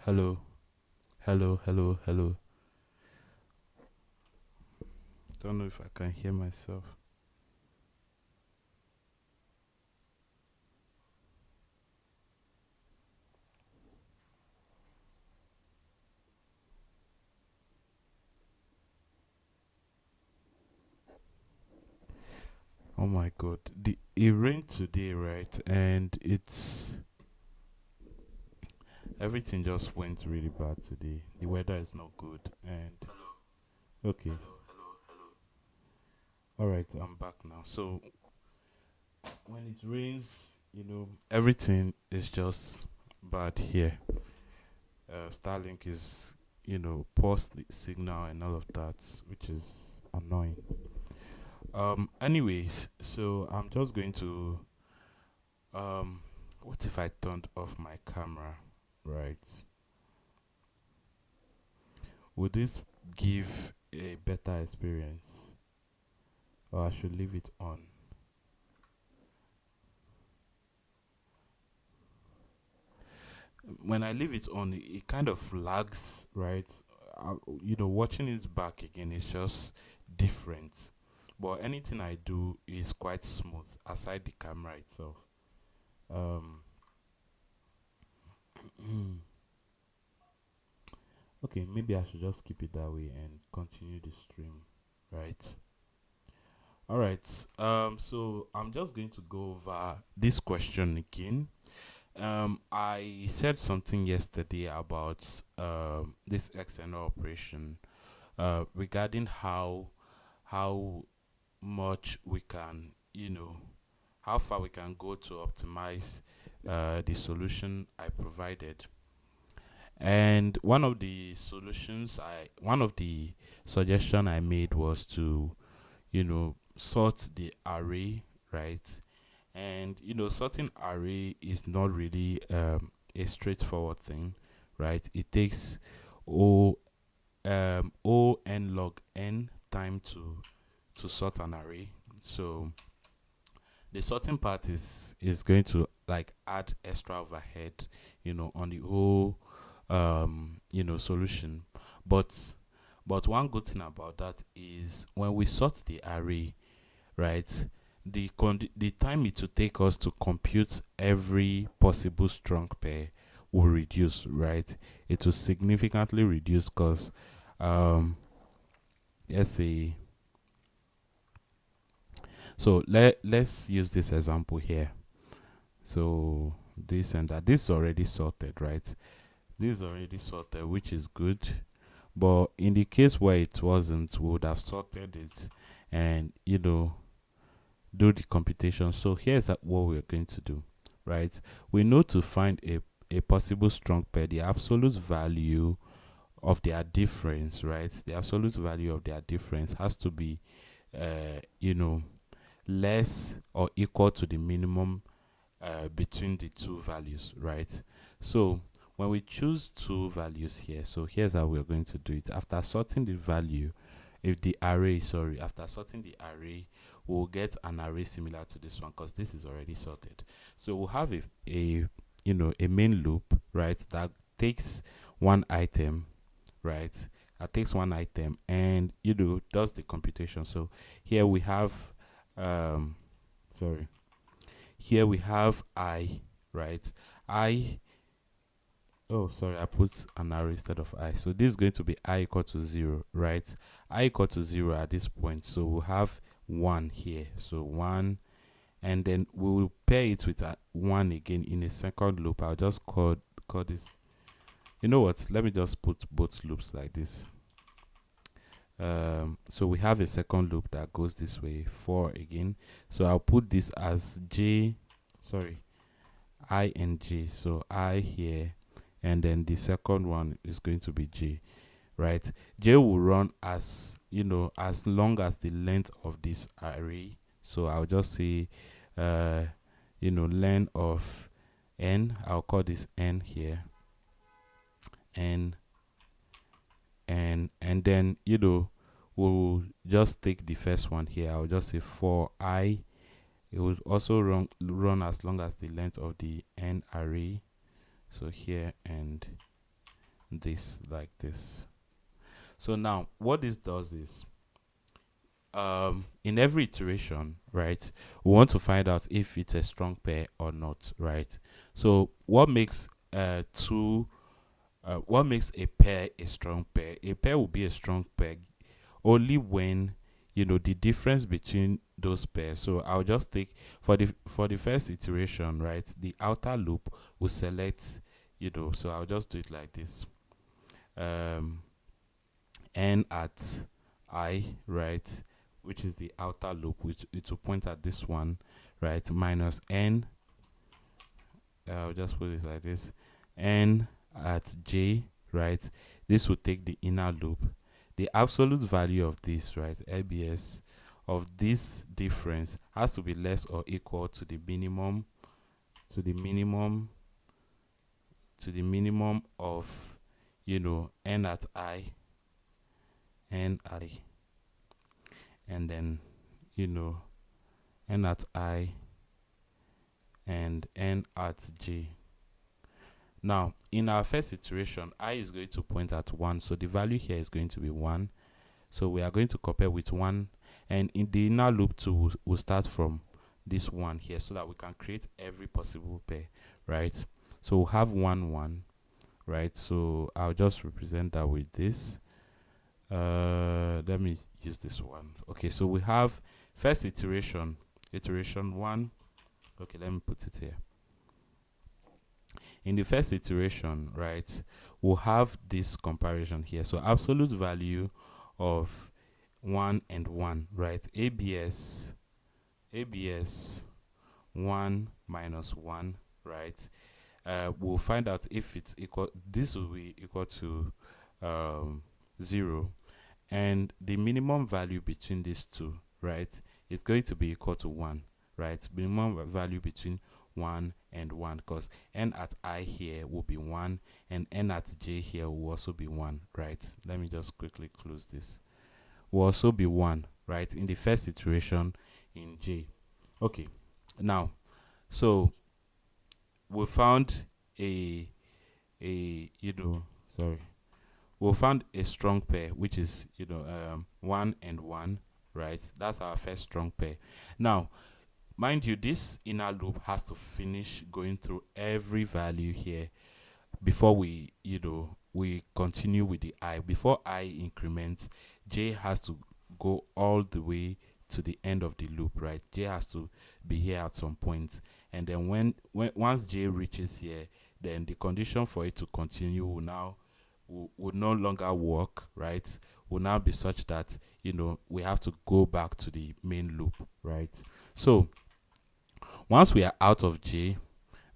Hello, hello, hello, hello. Don't know if I can hear myself. Oh my god. It rained today, right? And it's everything just went really bad today. The weather is not good and okay. Alright, I'm back now. So when it rains, everything is just bad here. Starlink is, poor signal and all of that, which is annoying. Anyways, so I'm just going to what if I turned off my camera, right? Would this give a better experience, or I should leave it on? When I leave it on, it kind of lags, right? Watching it back again is just different. But anything I do is quite smooth, aside the camera itself. Um, okay, maybe I should just keep it that way and continue the stream, right? All right. So I'm just going to go over this question again. I said something yesterday about this XNO operation regarding how much we can, how far we can go to optimize the solution I provided. And one of the suggestion I made was to sort the array, right? And sorting array is not really a straightforward thing, right? It takes o o n log n time to sort an array. So the sorting part is going to like add extra overhead, on the whole solution. But one good thing about that is when we sort the array, right? The time it will take us to compute every possible strong pair will reduce, right? It will significantly reduce because let's say, so let's use this example here. So this and that, this is already sorted, right? This is already sorted, which is good. But in the case where it wasn't, we would have sorted it and do the computation. So here's what we're going to do, right? We know to find a possible strong pair, the absolute value of their difference, right? The absolute value of their difference has to be, you know, less or equal to the minimum between the two values, right? So when we choose two values here, so here's how we're going to do it. After sorting the value, if the array, sorry, after sorting the array, we'll get an array similar to this one because this is already sorted. So we'll have a main loop, right, that takes one item, right? That takes one item and does the computation. So here we have sorry here we have I, right? I, oh sorry, I put an array instead of I. So this is going to be I equal to 0, right? I equal to 0 at this point. So we'll have 1 here. So 1, and then we will pair it with a 1 again in a second loop. I'll just call this. You know what? Let me just put both loops like this. So we have a second loop that goes this way, 4 again. So I'll put this as J, sorry, I and J. So I here, and then the second one is going to be J, right? J will run as as long as the length of this array. So I'll just say length of n. I'll call this n here, n, and then we'll just take the first one here. I'll just say for I, it will also run as long as the length of the n array. So here and this like this. So now what this does is, in every iteration, right, we want to find out if it's a strong pair or not, right? So what makes what makes a pair a strong pair? A pair will be a strong pair only when, you know, the difference between those pairs. So I'll just take for the first iteration, right, the outer loop will select, you know, so I'll just do it like this. N at I, right, which is the outer loop, which it will point at this one, right, minus n. I'll just put it like this, n at j, right. This will take the inner loop. The absolute value of this, right, LBS of this difference has to be less or equal to the minimum, to the minimum of, you know, n at I, and then, you know, n at I and n at j. Now in our first iteration, I is going to point at 1, so the value here is going to be 1. So we are going to compare with 1, and in the inner loop too, we'll start from this 1 here, so that we can create every possible pair, right? So we'll have 1 1, right? So I'll just represent that with this. Let me use this one. Okay, so we have first iteration 1. Okay, let me put it here. In the first iteration, right, we'll have this comparison here. So absolute value of 1 and 1, right? ABS 1 minus 1, right? We'll find out if it's equal, this will be equal to 0, and the minimum value between these two, right, is going to be equal to 1, right? Minimum value between 1 and 1, because n at I here will be 1 and n at j here will also be 1, right? Let me just quickly close this. Will also be 1, right, in the first iteration in j. Okay, now, so we found we found a strong pair, which is, 1 and 1, right? That's our first strong pair. Now mind you, this inner loop has to finish going through every value here before we continue with the I. Before I increments, j has to go all the way to the end of the loop, right? J has to be here at some point, and then when once j reaches here, then the condition for it to continue will now would no longer work, right? Will now be such that, we have to go back to the main loop, right? So once we are out of j,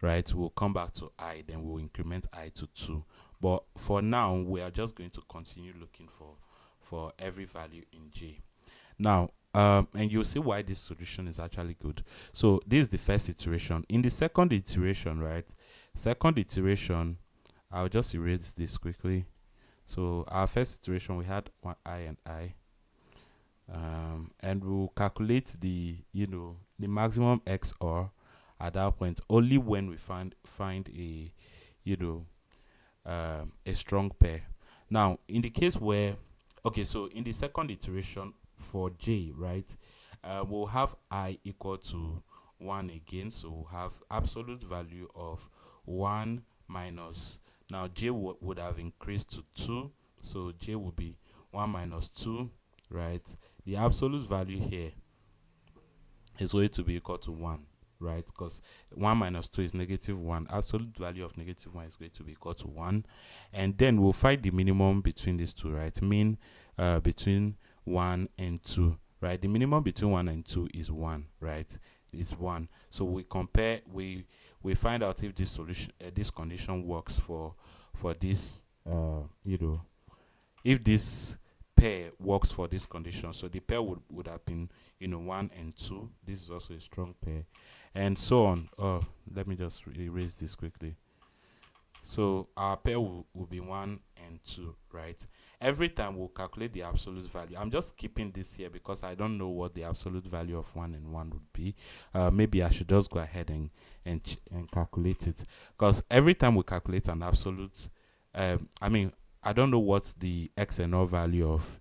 right, we'll come back to I, then we'll increment I to 2. But for now, we are just going to continue looking for every value in j. Now, and you'll see why this solution is actually good. So this is the first iteration. In the second iteration, right, I'll just erase this quickly. So our first iteration, we had one I and I, and we'll calculate the maximum XOR at that point only when we find a a strong pair. Now in the case where, okay, so in the second iteration for j, right, we'll have I equal to 1 again, so we'll have absolute value of 1 minus, now j would have increased to 2, so j will be 1 minus 2, right? The absolute value here is going to be equal to 1, right? Because 1 minus 2 is -1. Absolute value of -1 is going to be equal to 1. And then we'll find the minimum between these two, right? Mean between 1 and 2, right? The minimum between 1 and 2 is 1, right? It's 1. So we compare, we find out if this solution, this condition works for this, if this pair works for this condition. So the pair would have been 1 and 2. This is also a strong pair, and so on. Let me just erase this quickly. So our pair will be 1 and 2, right? Every time we'll calculate the absolute value. I'm just keeping this here because I don't know what the absolute value of 1 and 1 would be. Maybe I should just go ahead and calculate it, because every time we calculate an absolute I mean, I don't know what the XNOR value of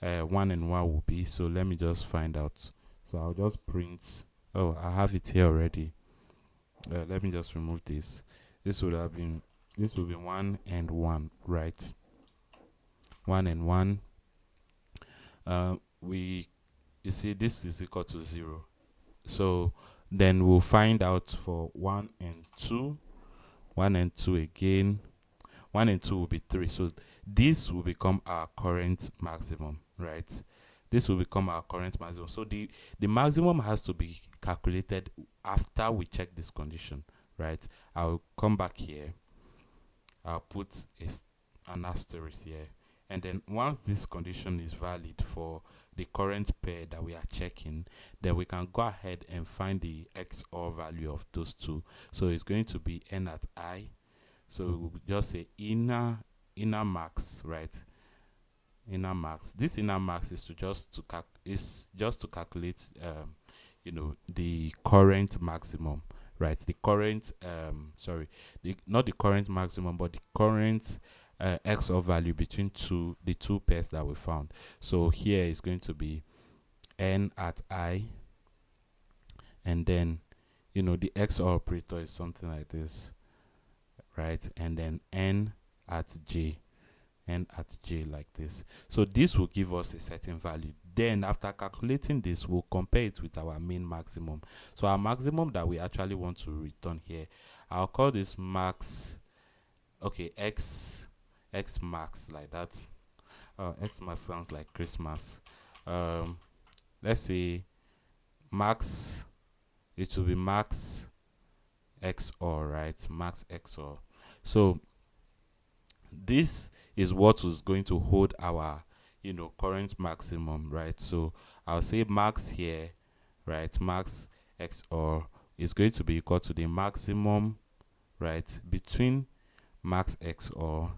1 and 1 will be, so let me just find out. So I'll just print. Oh, I have it here already. Let me just remove this. This would have been, this will be 1 and 1, right? 1 and 1. You see, this is equal to 0. So then we'll find out for 1 and 2. 1 and 2 again. 1 and 2 will be 3. So this will become our current maximum, right? This will become our current maximum. So the maximum has to be calculated after we check this condition, right? I'll come back here. I'll put an asterisk here. And then once this condition is valid for the current pair that we are checking, then we can go ahead and find the XOR value of those two. So it's going to be n at I. So we'll just say inner max, right? Inner max. This inner max is just to calculate you know, the current maximum, right? The current not the current maximum, but the current XOR value between the two pairs that we found. So here is going to be n at I, and then, you know, the XOR operator is something like this, right? And then n at j like this. So this will give us a certain value. Then after calculating this, we'll compare it with our main maximum. So our maximum that we actually want to return here, I'll call this max, okay, x max, like that. X max sounds like Christmas. Let's say max, it will be max XOR, right? Max XOR. So this is what is going to hold our, you know, current maximum, right? So I'll say max here, right? Max XOR is going to be equal to the maximum, right, between max XOR,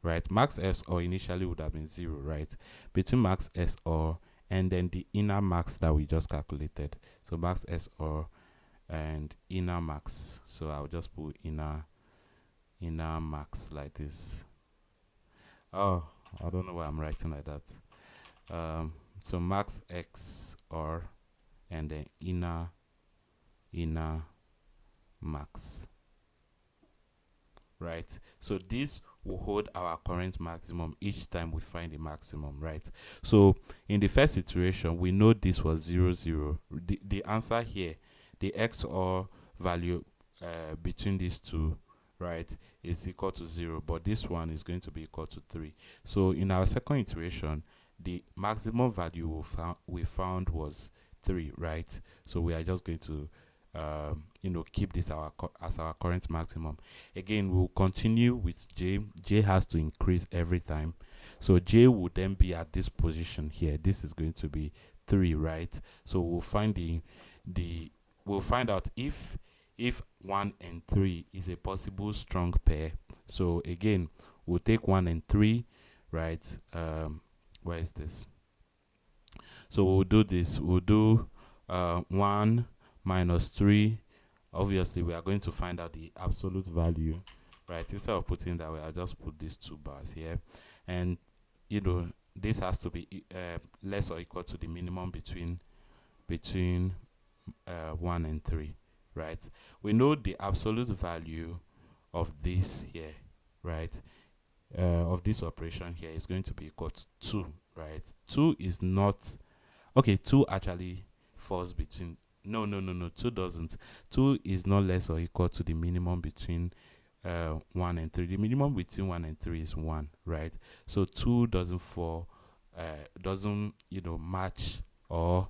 right? Max XOR initially would have been 0, right? Between max XOR and then the inner max that we just calculated. So max XOR and inner max. So I'll just put inner max like this. Oh, I don't know why I'm writing like that. So max XOR and then inner max, right? So this will hold our current maximum each time we find the maximum, right? So in the first iteration, we know this was 0 0. The answer here, the XOR value between these two, right, is equal to 0, but this one is going to be equal to 3. So in our second iteration, the maximum value we found was 3, right? So we are just going to you know, keep this as our current maximum. Again, we'll continue with j. J has to increase every time. So j will then be at this position here. This is going to be 3, right? So we'll find we'll find out if 1 and 3 is a possible strong pair. So again, we'll take 1 and 3, right? Where is this? So we'll do this. We'll do 1 minus 3. Obviously, we are going to find out the absolute value, right? Instead of putting that way, I'll just put these 2 bars here. And, you know, this has to be less or equal to the minimum between 1 and 3, right? We know the absolute value of this here, right? Of this operation here is going to be equal to 2, right? 2 is not, okay, 2 actually falls between, no, 2 doesn't. 2 is not less or equal to the minimum between 1 and 3. The minimum between 1 and 3 is 1, right? So 2 doesn't fall, doesn't, you know, match, or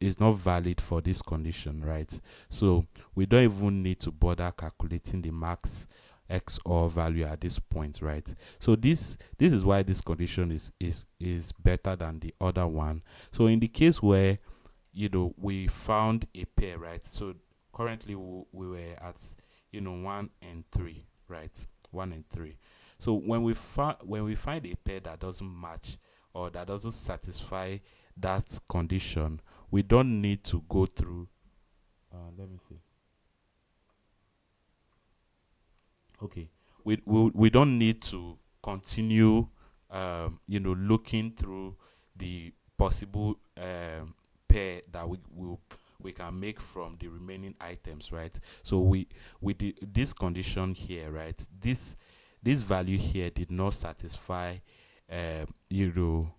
is not valid for this condition, right? So we don't even need to bother calculating the max XOR value at this point, right? So this is why this condition is better than the other one. So in the case where, you know, we found a pair, right? So currently we were at, you know, 1 and 3, right? 1 and 3. So when we find a pair that doesn't match or that doesn't satisfy that condition, we don't need to go through let me see. Okay, we don't need to continue looking through the possible pair that we can make from the remaining items, right? So we did this condition here, right? This value here did not satisfy you know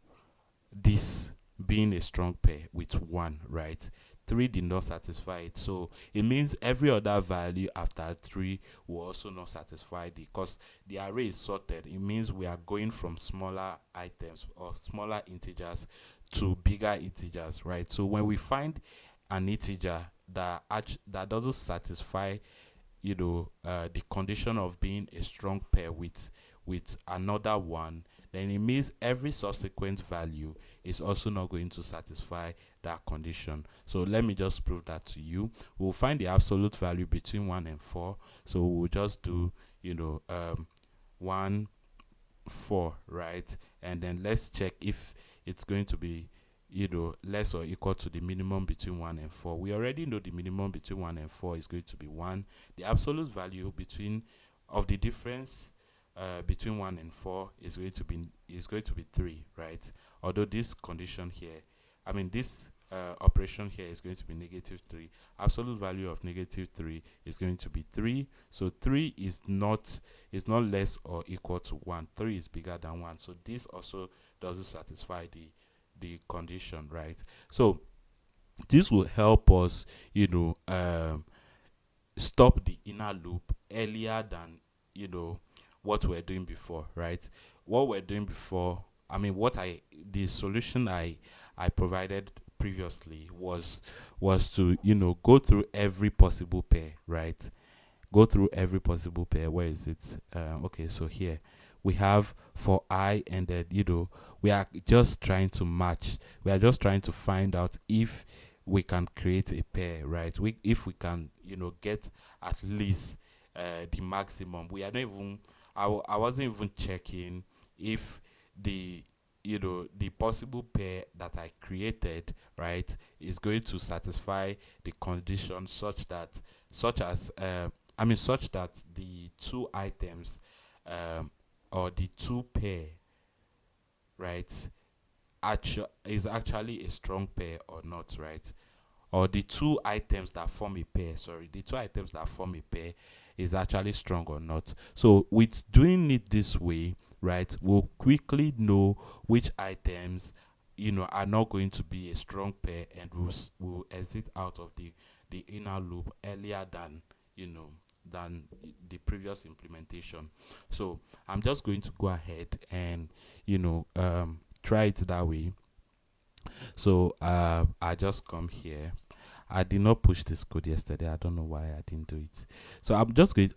this being a strong pair with 1, right? 3 did not satisfy it, so it means every other value after 3 will also not satisfy the, because the array is sorted. It means we are going from smaller items or smaller integers to bigger integers, right? So when we find an integer that doesn't satisfy the condition of being a strong pair with another one, then it means every subsequent value is also not going to satisfy that condition. So let me just prove that to you. We'll find the absolute value between 1 and 4. So we'll just do 1 4, right? And then let's check if it's going to be less or equal to the minimum between 1 and 4. We already know the minimum between 1 and 4 is going to be 1. The absolute value of the difference between 1 and 4 is going to be 3, right? Although this condition here, this operation here is going to be -3. Absolute value of -3 is going to be 3. So 3 is not less or equal to 1. 3 is bigger than 1. So this also doesn't satisfy the condition, right? So this will help us stop the inner loop earlier than what we're doing before, right? What we're doing before, the solution I provided previously was to go through every possible pair, right? Go through every possible pair. Where is it? Okay, so here we have for I, and then we are just trying to match. We are just trying to find out if we can create a pair, right? If we can get at least the maximum. We are not even I wasn't even checking if the the possible pair that I created, right, is going to satisfy the condition such that the two items or the two pair, right, is actually a strong pair or not, right? Or the two items that form a pair, the two items that form a pair is actually strong or not. So with doing it this way, right, we'll quickly know which items are not going to be a strong pair, and will exit out of the inner loop earlier than than the previous implementation. So I'm just going to go ahead and try it that way. So I just come here. I did not push this code yesterday. I don't know why I didn't do it. So I'm just going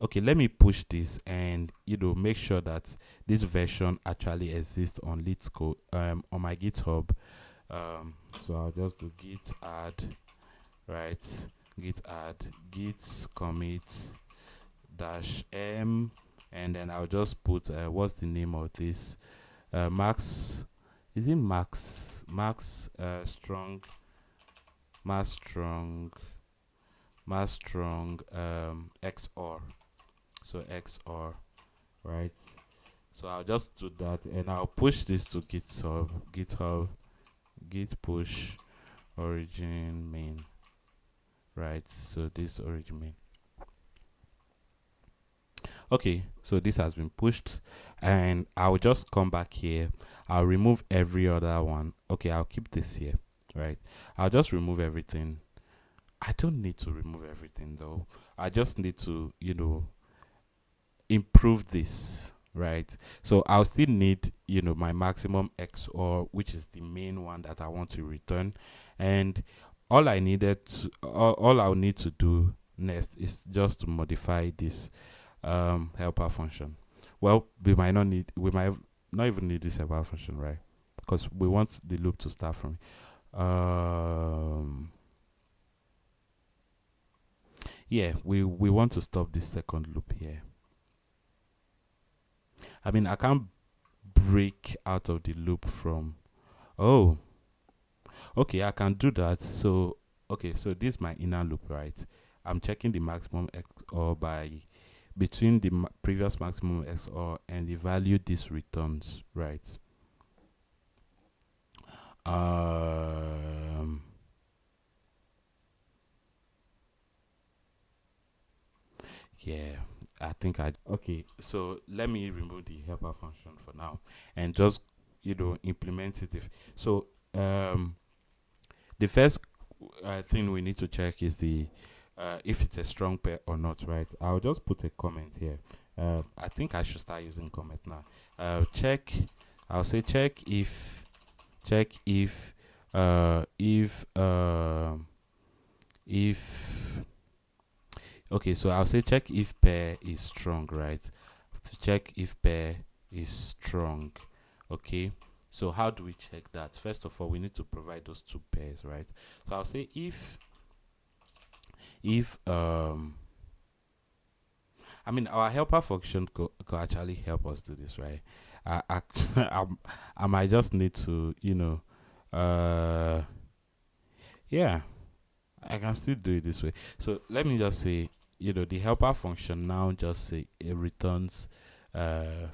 okay, let me push this and make sure that this version actually exists on Let's Code on my GitHub. So I'll just do git add, right? Git add git commit -m, and then I'll just put what's the name of this? Max, is it Max strong XOR. So XOR, right? So I'll just do that, and I'll push this to GitHub git push origin main, right? So this origin main. Okay, so this has been pushed, and I'll just come back here. I'll remove every other one. Okay, I'll keep this here, right? I'll just remove everything. I don't need to remove everything though. I just need to improve this, right? So I'll still need my maximum XOR, which is the main one that I want to return, and all I'll need to do next is just to modify this helper function. Well, we might not even need this helper function, right? Because we want the loop to start from yeah, we want to stop this second loop here. I can't break out of the loop from okay, I can do that. So okay, so this is my inner loop, right? I'm checking the maximum XOR by between the previous maximum XOR and the value this returns, right? Um, yeah, I think I okay. So let me remove the helper function for now and just implement it. If so, the first thing we need to check is the if it's a strong pair or not, right? I'll just put a comment here. I think I should start using comment now. Check. I'll say check if okay. So I'll say check if pair is strong, right? Check if pair is strong. Okay. So how do we check that? First of all, we need to provide those two pairs, right? So I'll say if I mean our helper function could actually help us do this, right? I might just need to yeah, I can still do it this way. So let me just say the helper function now just say it returns I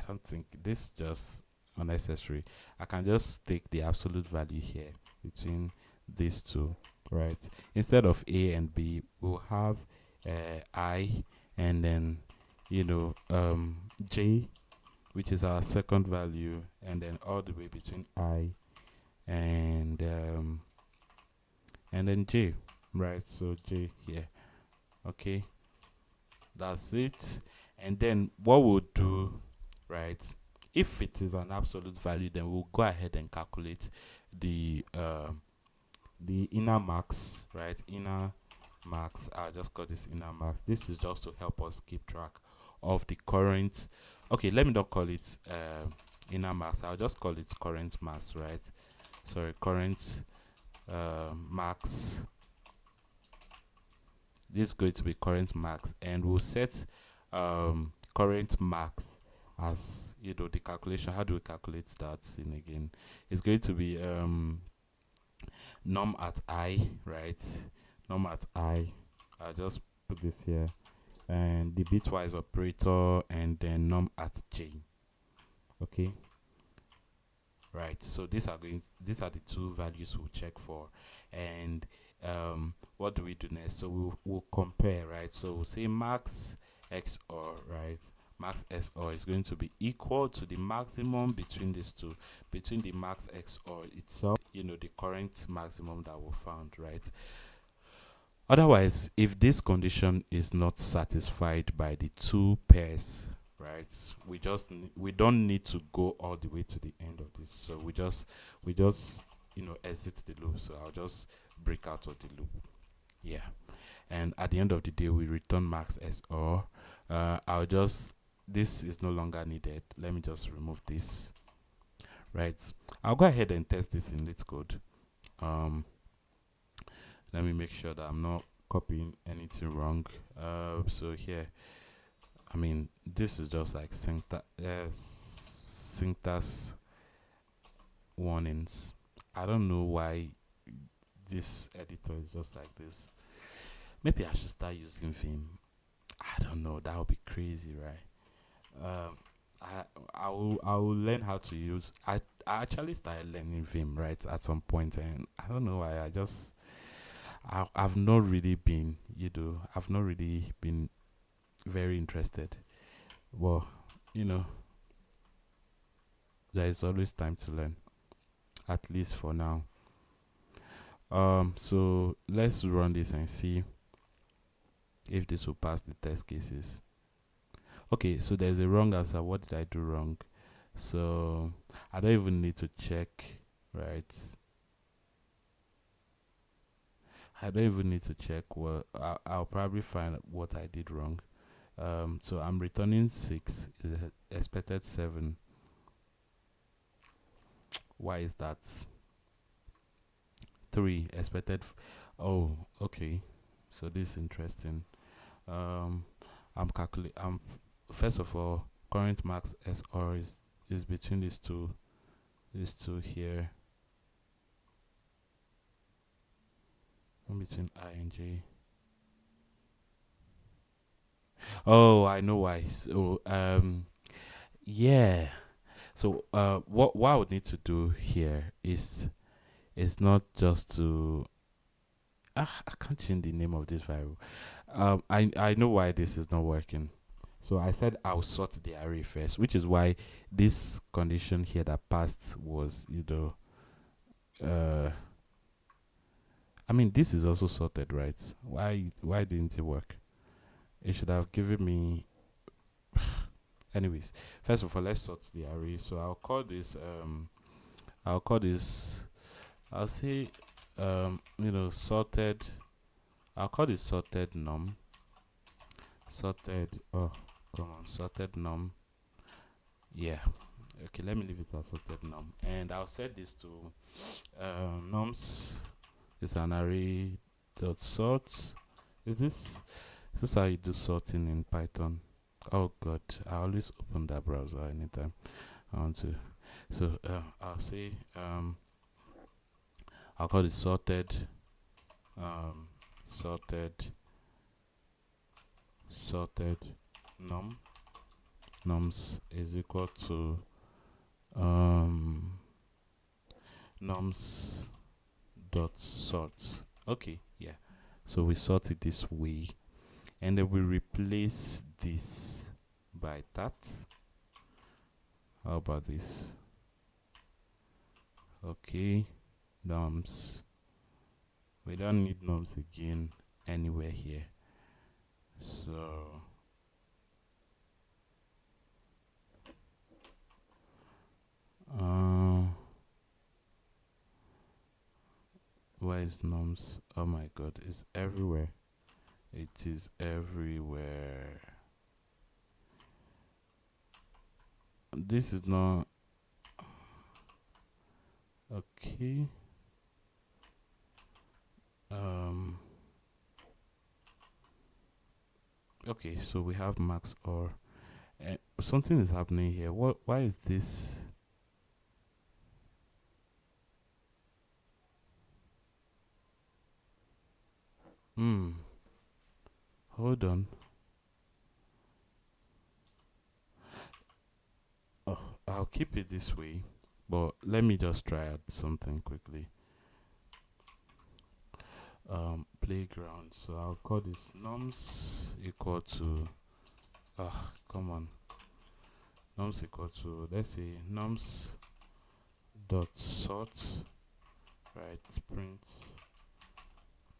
don't think this just unnecessary. I can just take the absolute value here between these two, right? Instead of A and B, we'll have I and then J, which is our second value, and then all the way between I and then J, right? So J here, okay, that's it. And then what we'll do, right, if it is an absolute value, then we'll go ahead and calculate the inner max, right? Inner max. I'll just call this inner max. This is just to help us keep track of the current. Okay, let me not call it inner max. I'll just call it current max, right? Sorry, current max. This is going to be current max, and we'll set current max as the calculation. How do we calculate that in again? It's going to be num at I, right? Num at I. I'll just put this here, and the bitwise operator, and then num at J. Okay, right? So these are the two values we'll check for. And what do we do next? So we'll compare, right? So we'll say max XOR, right? Max XOR is going to be equal to the maximum between these two, between the max XOR itself, the current maximum that we found, right? Otherwise, if this condition is not satisfied by the two pairs, right, we don't need to go all the way to the end of this. So we just exit the loop. So I'll just break out of the loop. Yeah, and at the end of the day, we return max XOR. This is no longer needed. Let me just remove this. Right, I'll go ahead and test this in LeetCode. Let me make sure that I'm not copying anything wrong. So here, I mean, this is just like syntax warnings. I don't know why this editor is just like this. Maybe I should start using Vim. I don't know. That would be crazy, right? I will learn how to use. I actually started learning Vim right at some point, and I don't know why. I've not really been, I've not really been very interested. Well, there is always time to learn, at least for now. So let's run this and see if this will pass the test cases. Okay, so there's a wrong answer. What did I do wrong? So I don't even need to check, right? I don't even need to check. Well, I'll probably find what I did wrong. So I'm returning 6, expected 7. Why is that? 3, expected. Oh, okay. So this is interesting. I'm calculating. First of all, current max SR is between these two here. Between I and J. Oh, I know why. So yeah. So what I would need to do here is not just to I can't change the name of this variable. I know why this is not working. So I said I'll sort the array first, which is why this condition here that passed was, uh, I mean, this is also sorted, right? Why didn't it work? It should have given me. Anyways, first of all, let's sort the array. So I'll call this. I'll say, sorted. I'll call this sorted num. Sorted. Oh, come on, sorted num. Yeah. Okay, let me leave it as sorted num, and I'll set this to nums is an array dot sort. Is this how you do sorting in Python? Oh god, I always open that browser anytime I want to. So I'll say I'll call it sorted sorted sorted num. Nums is equal to nums dot sort. Okay, yeah. So we sort it this way, and then we replace this by that. How about this? Okay, nums. We don't need nums again anywhere here. So where is nums? Oh my god, it's everywhere. It is everywhere. This is not okay. Okay, so we have max or something is happening here. Why is this? Hold on. Oh, I'll keep it this way, but let me just try out something quickly. Playground. So I'll call this nums equal to. Come on. Nums equal to, let's say, nums dot sort, right? Print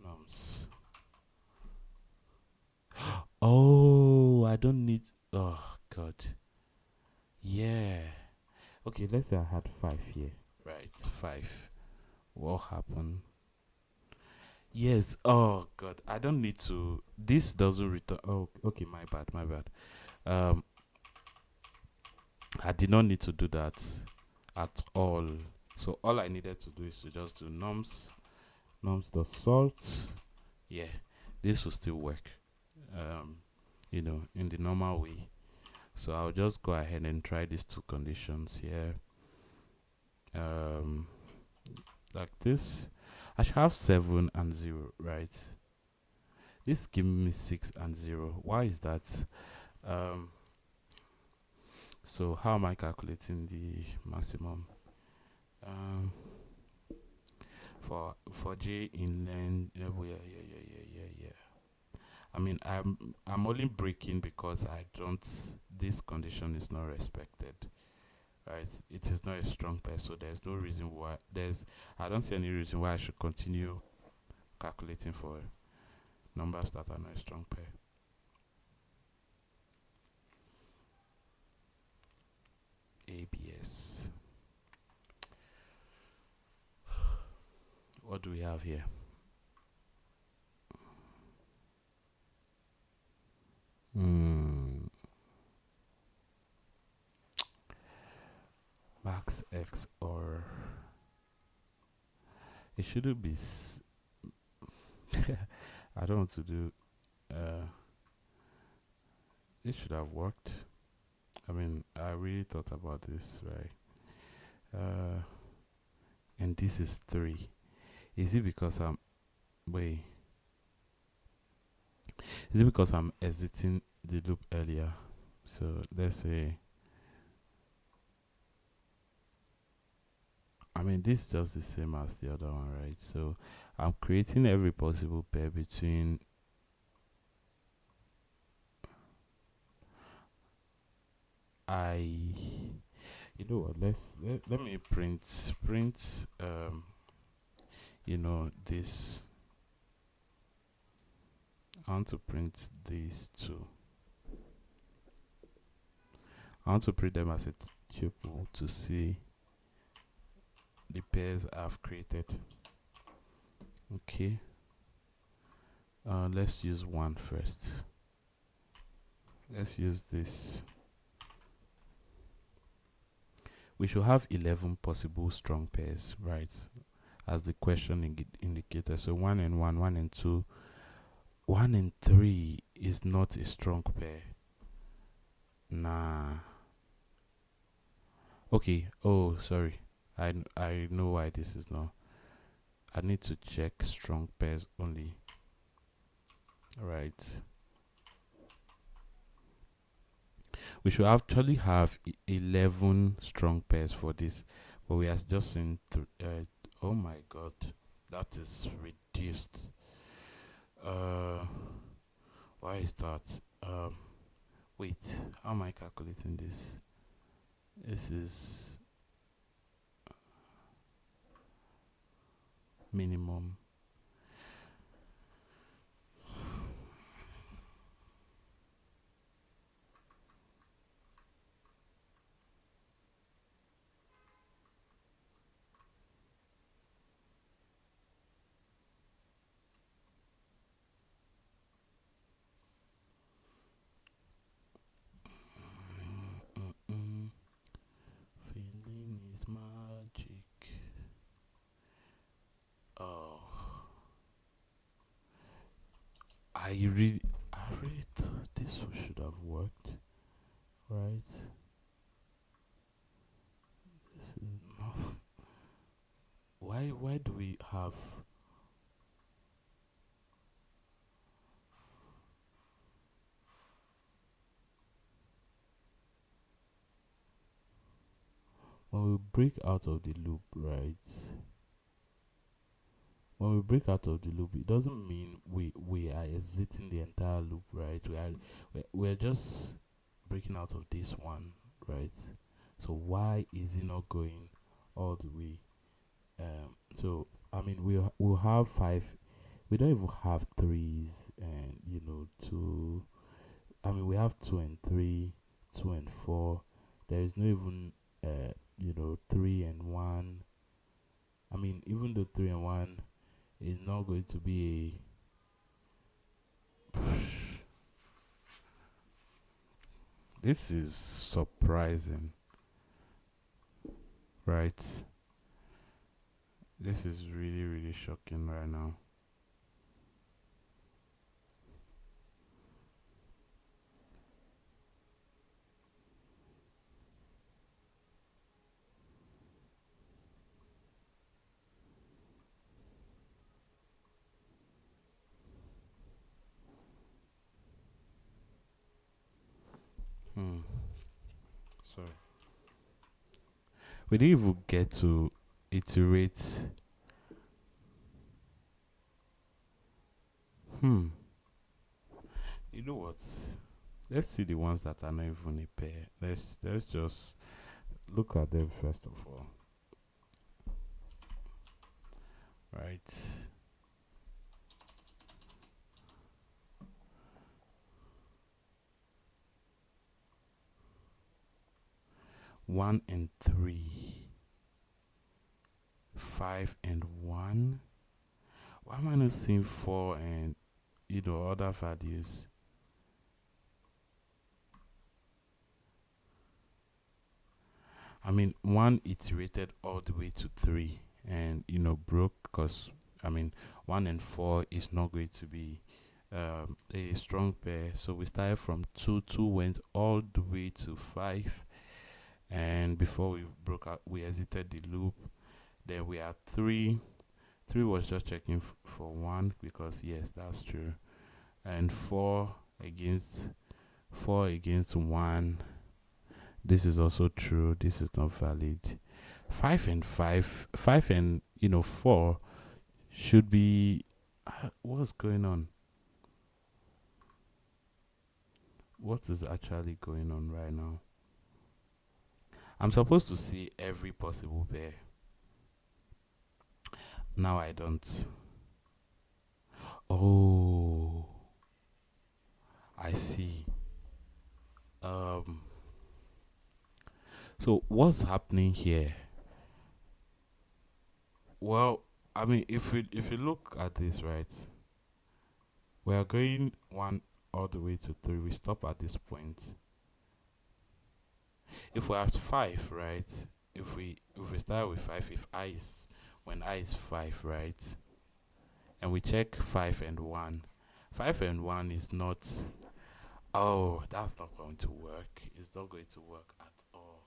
nums. Oh, I don't need. Oh god. Yeah. Okay, let's say I had 5 here. Right, 5. What happened? Yes. Oh god, I don't need to. This doesn't return. Oh, okay. My bad. My bad. I did not need to do that at all. So all I needed to do is to just do nums dot sort. Yeah, this will still work. In the normal way. So I'll just go ahead and try these two conditions here. Like this. I should have 7 and 0, right? This gives me 6 and 0. Why is that? So how am I calculating the maximum? For J in length, yeah. I mean, I'm only breaking because I don't. This condition is not respected, right? It is not a strong pair, so there's no reason why. I don't see any reason why I should continue calculating for numbers that are not a strong pair. ABS. What do we have here? Max X, or it shouldn't be I don't want to do it should have worked. I mean, I really thought about this, right? And this is 3. Is it because I'm wait? Is it because I'm exiting the loop earlier. So let's say, I mean, this is just the same as the other one, right? So I'm creating every possible pair between I, you know what? Let me print this. I want to print these two. I want to print them as a tuple to see the pairs I've created. Okay. Let's use one first. Let's use this. We should have 11 possible strong pairs, right? As the question indicator. So 1 and 1, 1 and 2, 1 and 3 is not a strong pair. Nah. Okay. Oh, sorry. I know why this is not. I need to check strong pairs only. Right. We should actually have 11 strong pairs for this, but we are just in. Oh my god, that is reduced. Why is that? Wait, how am I calculating this? This is minimum. Feeling is magic. Oh, I really thought this should have worked, right? This is not. Why do we have? When we break out of the loop, right? When we break out of the loop, it doesn't mean we are exiting the entire loop, right? We're just breaking out of this one, right? So why is it not going all the way? So I mean we'll have five. We don't even have threes and two. I mean we have two and three, two and four. There is no even 3 and 1. I mean even though 3 and 1 is not going to be a. This is surprising, right? This is really, really shocking right now. Hmm. Sorry. We didn't even get to iterate. Hmm. You know what? Let's see the ones that are not even a pair. Let's just look at them first of all. Right. 1 and 3. 5 and 1. Why am I not seeing 4 and other values? I mean 1 iterated all the way to 3 and broke because I mean 1 and 4 is not going to be a strong pair. So we started from 2, 2 went all the way to 5, and before we broke out we exited the loop. Then we had 3. 3 was just checking for 1 because yes, that's true. And 4 against 4 against 1. This is also true. This is not valid. 5 and 5. 5 and 4 should be. What's going on? What is actually going on right now? I'm supposed to see every possible pair. Now I don't. Oh, I see. Um, so what's happening here? Well, I mean, if you look at this, right, we are going 1 all the way to 3. We stop at this point. If we're at 5, right? If we start with 5, if I is when I is 5, right? And we check 5 and 1. 5 and 1 is not. Oh, that's not going to work. It's not going to work at all.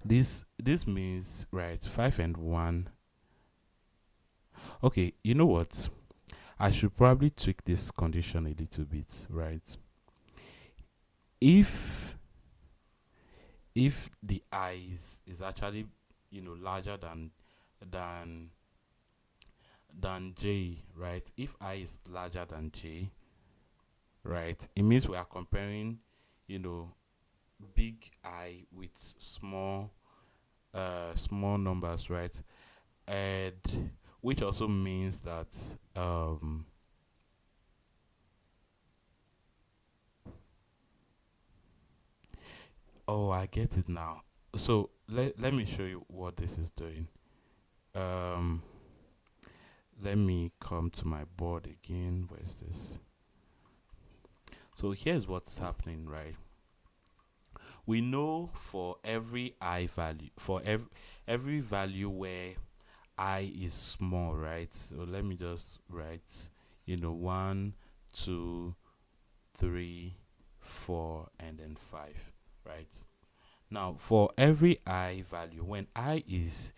This means, right, 5 and 1. Okay, you know what? I should probably tweak this condition a little bit, right? If the I is actually larger than J, right? If I is larger than J, right, it means we are comparing, big I with small numbers, right? And which also means that oh, I get it now. So let me show you what this is doing. Um let me come to my board again. Where's this? So here's what's happening, right? We know for every I value, for every value where I is small, right? So let me just write, 1, 2, 3, 4, and then 5, right? Now for every I value, when I is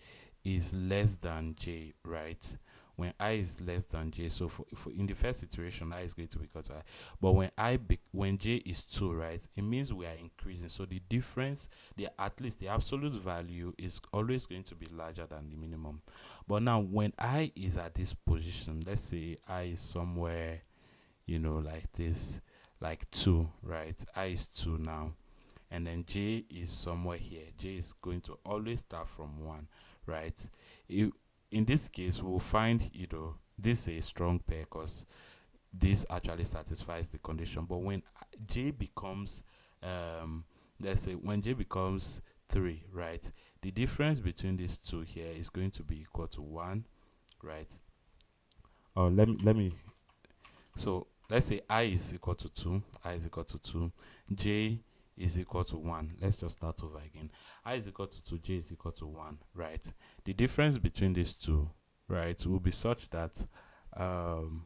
less than J, right? When I is less than J, so for in the first iteration, I is going to be equal to I. But when J is 2, right, it means we are increasing. So the difference, at least the absolute value, is always going to be larger than the minimum. But now when I is at this position, let's say I is somewhere, like this, like 2, right? I is 2 now, and then J is somewhere here. J is going to always start from 1, right? In this case, we'll find, this is a strong pair because this actually satisfies the condition. But when J becomes, let's say, when J becomes 3, right, the difference between these two here is going to be equal to 1, right? Or let me. So let's say I is equal to 2. I is equal to 2. J is equal to 1. Let's just start over again. I is equal to 2, J is equal to 1, right? The difference between these two, right, will be such that, the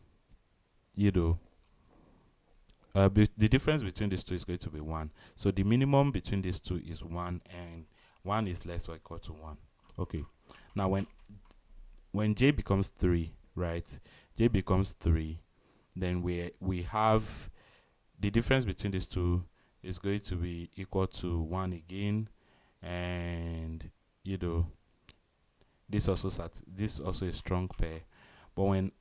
difference between these two is going to be 1. So the minimum between these two is 1, and 1 is less or equal to 1. Okay. Now when J becomes 3, right, J becomes 3, then we have the difference between these two is going to be equal to 1 again, and this also a strong pair. But when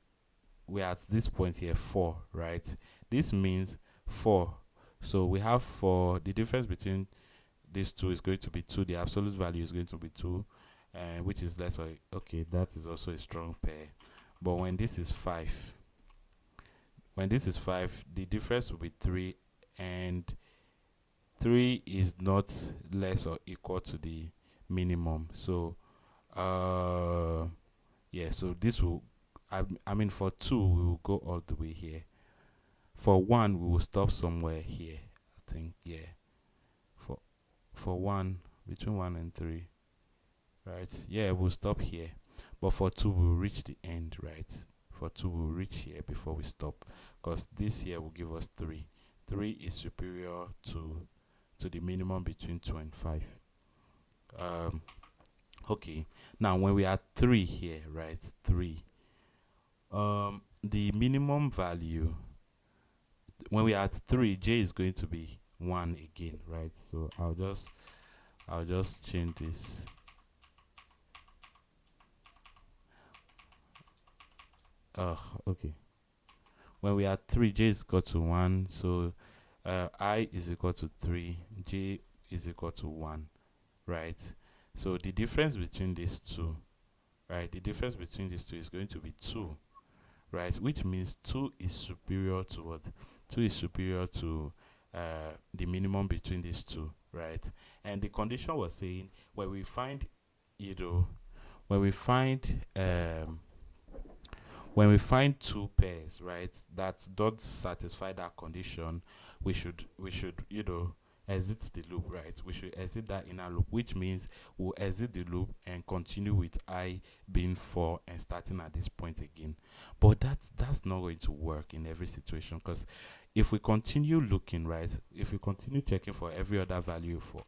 we're at this point here, 4, right, this means 4. So we have 4. The difference between these two is going to be 2. The absolute value is going to be 2, and which is less. Okay, that is also a strong pair. But when this is 5, the difference will be 3, and 3 is not less or equal to the minimum. So yeah, so this will, I mean, for 2 we will go all the way here. For 1 we will stop somewhere here, I think. Yeah, for 1, between 1 and 3, right? Yeah, we'll stop here. But for 2 we'll reach the end, right? For 2 we'll reach here before we stop, because this here will give us 3. 3 is superior to the minimum between 2 and 5. Okay, now when we are 3 here, right, 3, the minimum value, when we are at 3, j is going to be 1 again, right? So I'll just change this. Okay. When we are 3, j is equal to 1, so I is equal to 3, j is equal to 1, right? So the difference between these two, right? The difference between these two is going to be 2, right? Which means 2 is superior to what? 2 is superior to the minimum between these two, right? And the condition was saying when we find, you know, when we find when we find two pairs, right, that don't satisfy that condition, we should exit the loop, right? We should exit that inner loop, which means we'll exit the loop and continue with I being 4 and starting at this point again. But that's not going to work in every situation, because if we continue looking, right, if we continue checking for every other value for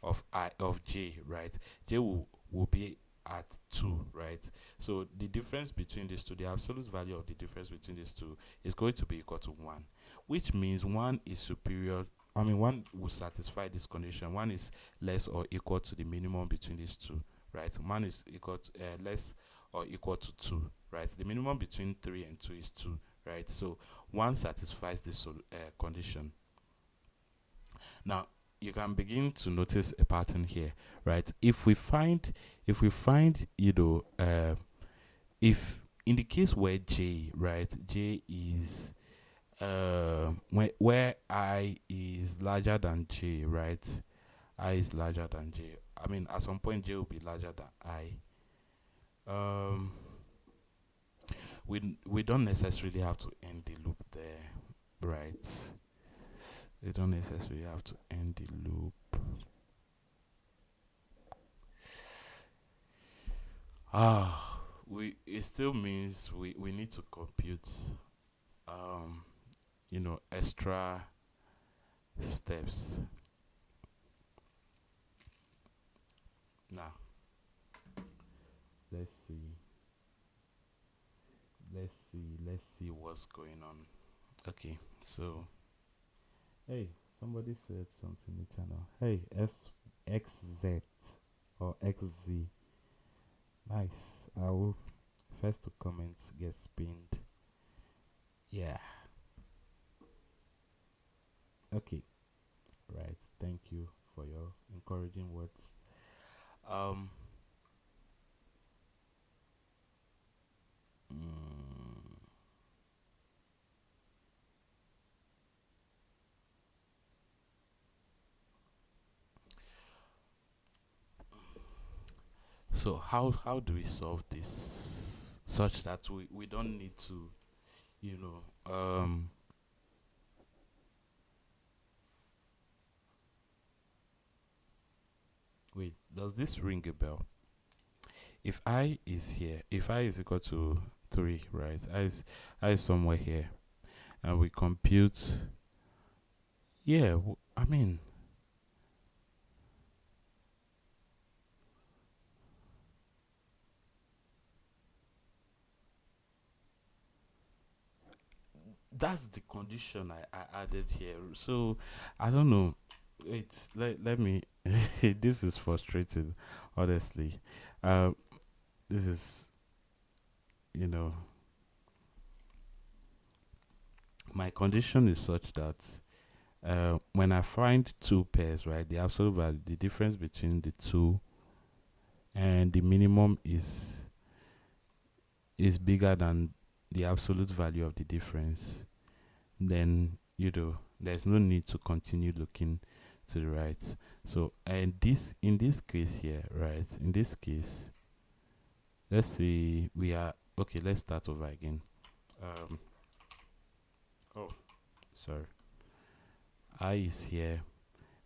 of j, right, j will be at 2, right? So the difference between these two, the absolute value of the difference between these two is going to be equal to 1, which means 1 is superior. I mean, 1 will satisfy this condition. 1 is less or equal to the minimum between these two, right? 1 is equal to, less or equal to 2, right? The minimum between 3 and 2 is 2, right? So 1 satisfies this condition. Now you can begin to notice a pattern here, right? If we find if in the case where j, right, j is where I is larger than j, right, I is larger than j, I mean at some point j will be larger than I. We don't necessarily have to end the loop there, right? We don't necessarily have to end the loop. It still means we need to compute extra steps. Now let's see let's see what's going on. Okay, so hey, somebody said something in the channel. Hey, xz or xz. Nice. I will first two comments get pinned. Yeah. Okay. Right. Thank you for your encouraging words. Um. mm, so how do we solve this such that we don't need to, you know, wait, does this ring a bell? If I is here, if I is equal to 3, right, I is somewhere here, and we compute, yeah, I mean, that's the condition I added here. So I don't know. Wait, let me. This is frustrating, honestly. Um, this is, you know, my condition is such that when I find two pairs, right, the absolute value, the difference between the two and the minimum is bigger than the absolute value of the difference, then there's no need to continue looking to the right. So and this in this case here, right, in this case, let's say we are okay, let's start over again. um oh, sorry, I is here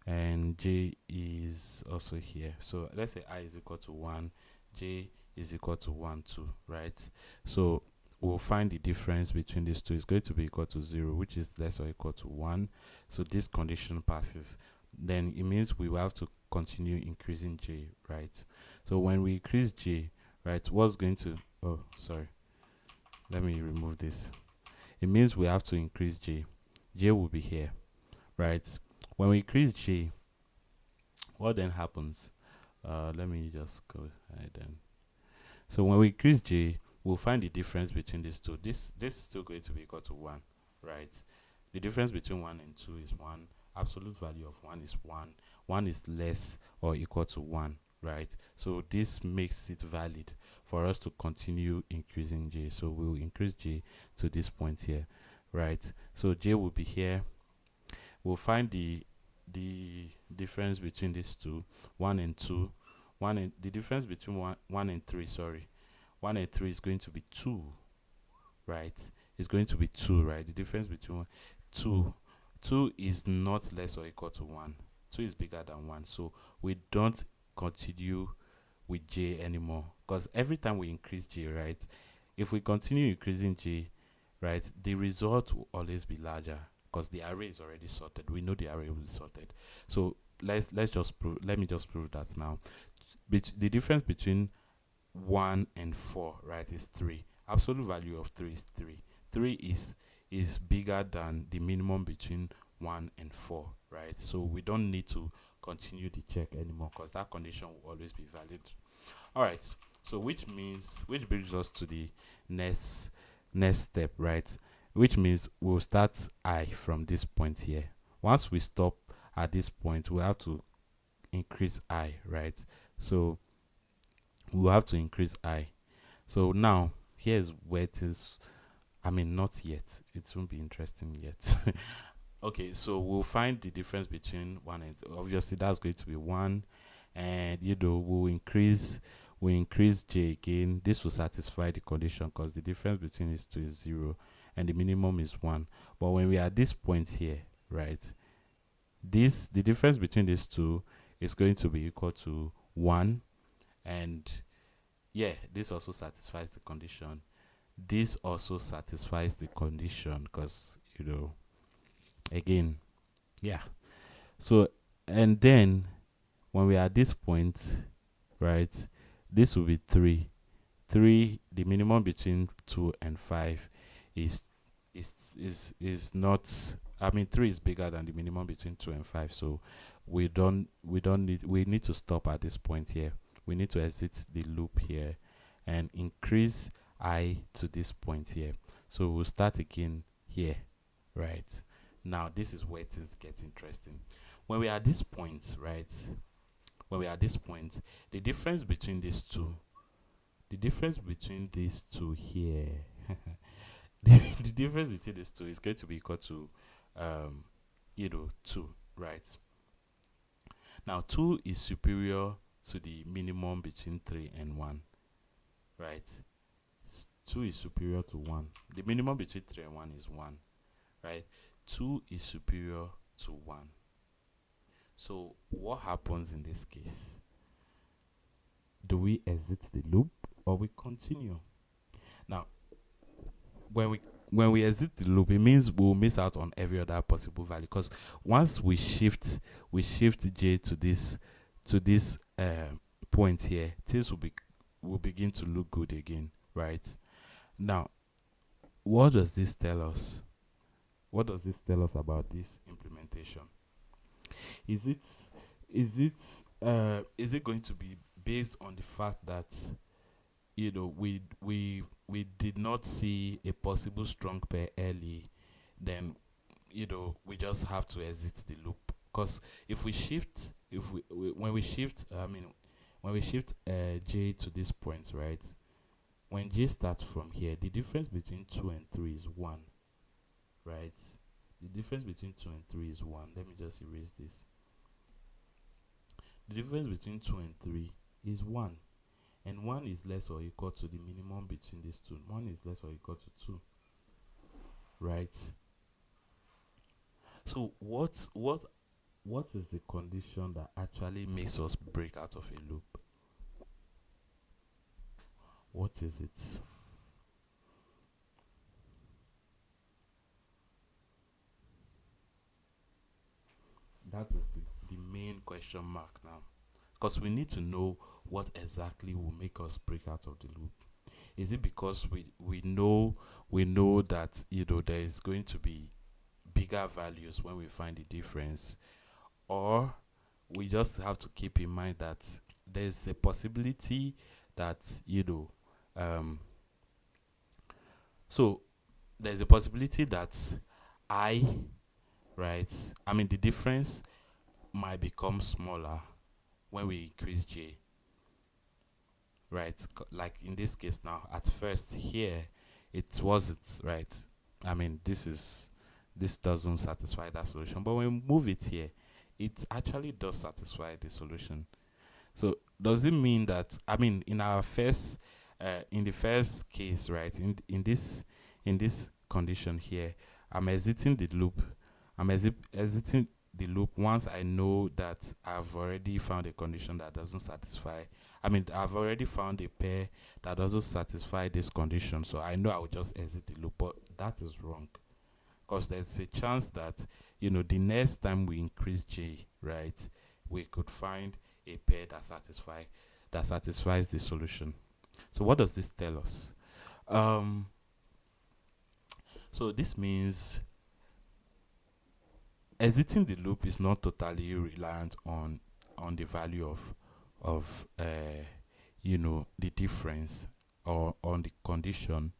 and j is also here. So let's say I is equal to 1, j is equal to 1 too, right? So we'll find the difference between these two is going to be equal to 0, which is less or equal to 1. So this condition passes. Then it means we will have to continue increasing j, right? So when we increase j, right, what's going to, oh, sorry, let me remove this. It means we have to increase j. J will be here, right? When we increase j, what then happens? Let me just go ahead and. So when we increase j, we'll find the difference between these two. This is still going to be equal to 1, right? The difference between 1 and 2 is 1. Absolute value of 1 is 1. 1 is less or equal to 1, right? So this makes it valid for us to continue increasing j. So we'll increase j to this point here, right? So j will be here. We'll find the difference between these two, 1 and 2. The difference between 1 and 3, sorry. 1 and 3 is going to be 2, right? It's going to be 2, right? The difference between 2 is not less or equal to 1. 2 is bigger than 1. So we don't continue with j anymore, because every time we increase j, right, if we continue increasing j, right, the result will always be larger because the array is already sorted. We know the array will be sorted. So let me just prove that now. The difference between 1 and 4, right, is 3. Absolute value of 3 is 3. 3 is bigger than the minimum between 1 and 4, right? So we don't need to continue the check anymore because that condition will always be valid. All right, so which brings us to the next step, right? Which means we'll start I from this point here. Once we stop at this point, we have to increase I, right? So we'll have to increase I. So now here's where it is. I mean, not yet. It won't be interesting yet. Okay, so we'll find the difference between 1 and obviously that's going to be 1, and we'll increase j again. This will satisfy the condition because the difference between these two is 0 and the minimum is 1. But when we are at this point here, right, the difference between these two is going to be equal to 1, and yeah, this also satisfies the condition. This also satisfies the condition because again, yeah. So and then when we are at this point, right, this will be 3. The minimum between 2 and 5 is not, I mean, 3 is bigger than the minimum between 2 and 5. So we need to stop at this point here. We need to exit the loop here and increase I to this point here. So we'll start again here, right? Now this is where things get interesting. When we are at this point, right? When we are at this point, the difference between these two here, the difference between these two is going to be equal to 2, right? Now 2 is superior to the minimum between 3 and 1, right? 2 is superior to 1. The minimum between 3 and 1 is 1, right? 2 is superior to 1. So what happens in this case? Do we exit the loop or we continue? Now, when we exit the loop, it means we'll miss out on every other possible value, because once we shift j to this point here, things will begin to look good again, right? Now, what does this tell us? What does this tell us about this implementation? Is it going to be based on the fact that we did not see a possible strong pair early, then we just have to exit the loop? Because when we shift j to this point, right, when j starts from here, the difference between 2 and 3 is 1, right? The difference between 2 and 3 is 1. Let me just erase this. The difference between 2 and 3 is 1. And 1 is less or equal to the minimum between these two. 1 is less or equal to 2. Right? So what is the condition that actually makes us break out of a loop? What is it? That is the main question mark now. Because we need to know what exactly will make us break out of the loop. Is it because we know that there is going to be bigger values when we find the difference, or we just have to keep in mind that there's a possibility that um so there's a possibility that I right I mean the difference might become smaller when we increase j, right? Like in this case now, at first here it wasn't, right? I mean, this doesn't satisfy that solution, but when we move it here, it actually does satisfy the solution. So does it mean that, I mean, in the first case, right, in this condition here, I'm exiting the loop. I'm exiting the loop once I know that I've already found a condition that doesn't satisfy. I mean, I've already found a pair that doesn't satisfy this condition, so I know I will just exit the loop. But that is wrong, because there's a chance that the next time we increase j, right, we could find a pair that satisfies the solution. So what does this tell us? um so this means exiting the loop is not totally reliant on the value of the difference or on the condition.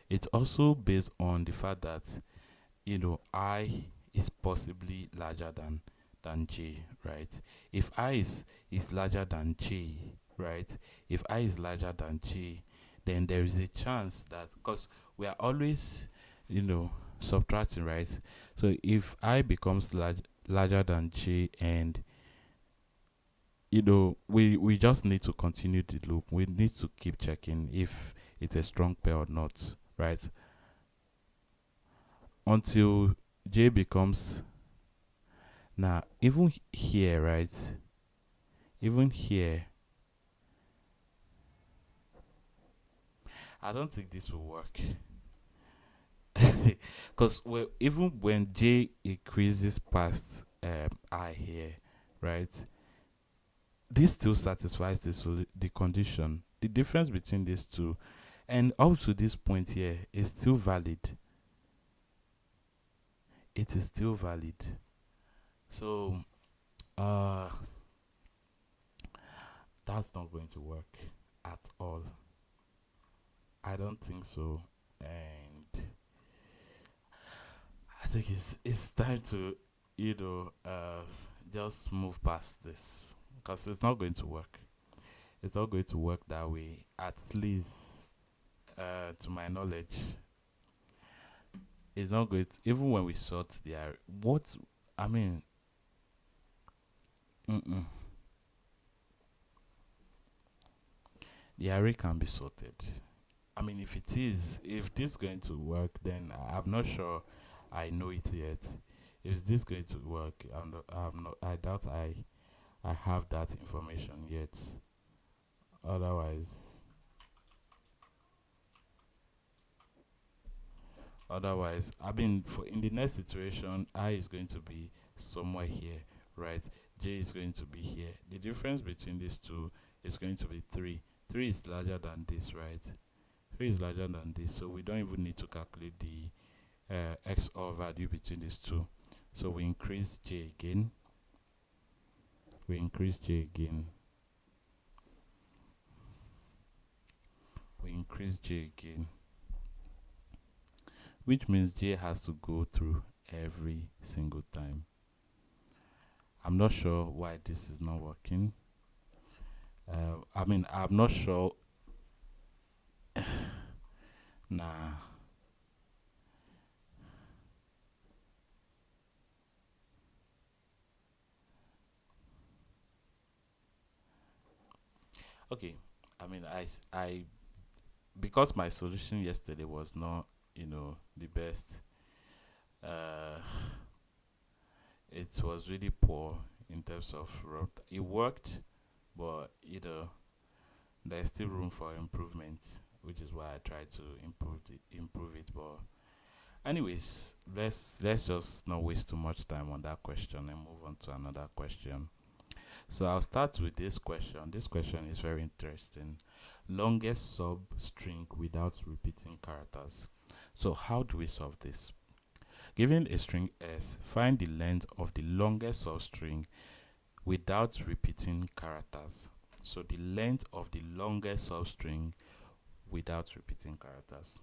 It's also based on the fact that I is possibly larger than j, right? If I is larger than j, right? If I is larger than j, then there is a chance that, because we are always subtracting, right? So if I becomes larger than j, and we just need to continue the loop. We need to keep checking if it's a strong pair or not, right? Until j becomes, now even here, right? Even here, I don't think this will work. Because even when j increases past I here, right, this still satisfies the condition. The difference between these two and up to this point here is still valid. It is still valid. So uh that's not going to work at all. I don't think so. And I think it's time to just move past this, because it's not going to work. It's not going to work that way, at least to my knowledge. It's not going to, even when we sort the array. What I mean, mm-mm. The array can be sorted. I mean, if this is going to work, then I'm not sure I know it yet. Is this going to work? I doubt I have that information yet. Otherwise, I mean, for in the next situation, I is going to be somewhere here, right? J is going to be here. The difference between these two is going to be 3. 3 is larger than this, right? 3 is larger than this, so we don't even need to calculate the XOR value between these two. So we increase j again. We increase j again. We increase j again. Which means j has to go through every single time. I'm not sure why this is not working. I mean, I'm not sure. Nah. Okay. I mean, because my solution yesterday was not, the best. Uh, it was really poor in terms of route. It worked, but there's still room for improvement, which is why I try to improve it. But anyways, let's just not waste too much time on that question and move on to another question. So I'll start with this question. This question is very interesting. Longest substring without repeating characters. So how do we solve this? Given a string s, find the length of the longest substring without repeating characters. So the length of the longest substring without repeating characters.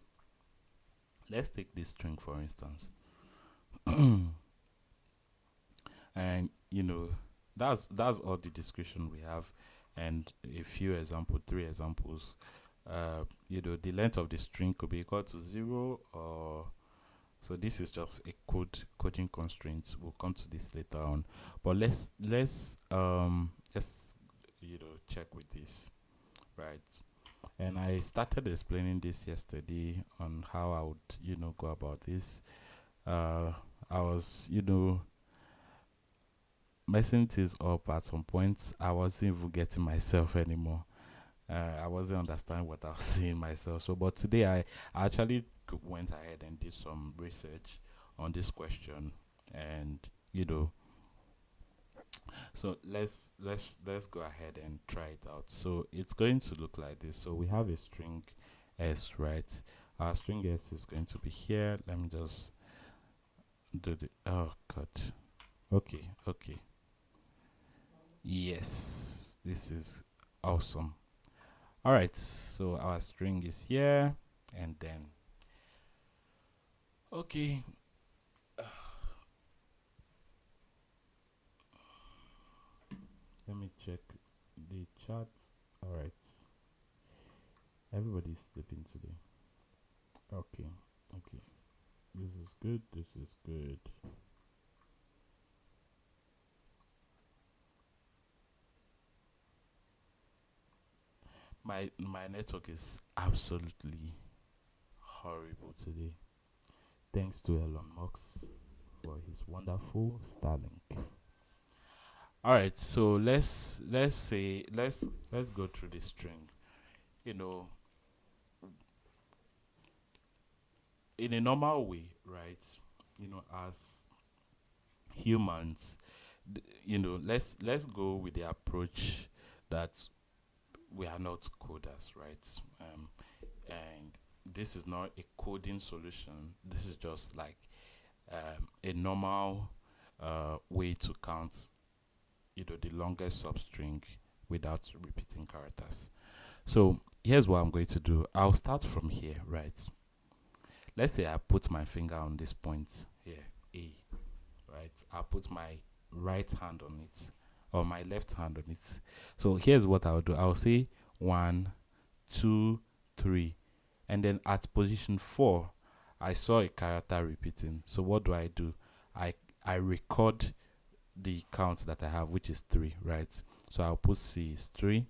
Let's take this string for instance. And that's all the description we have, and a few example, 3 examples. The length of the string could be equal to 0, or so this is just a coding constraint. We'll come to this later on, but let's check with this, right? And I started explaining this yesterday on how I would go about this. I was messing things up at some point. I wasn't even getting myself anymore. I wasn't understanding what I was saying myself. So, but today I actually went ahead and did some research on this question, and so let's go ahead and try it out. So it's going to look like this. So we have a string s, right? Our string s is going to be here. Let me just do the oh god. Okay. Yes, this is awesome. All right, so our string is here, and then okay. Let me check the chat. All right, everybody's sleeping today. Okay. This is good. My network is absolutely horrible today. Thanks to Elon Musk for his wonderful Starlink. All right, so let's go through the string. You know, in a normal way, right? As humans, let's go with the approach that we are not coders, right? And this is not a coding solution. This is just like a normal way to count, the longest substring without repeating characters. So here's what I'm going to do. I'll start from here, right? Let's say I put my finger on this point here, A, right? I'll put my right hand on it, or my left hand on it. So here's what I'll do. I'll say 1, 2, 3, and then at position 4, I saw a character repeating. So what do? I record the count that I have, which is 3, right? So I'll put C is 3,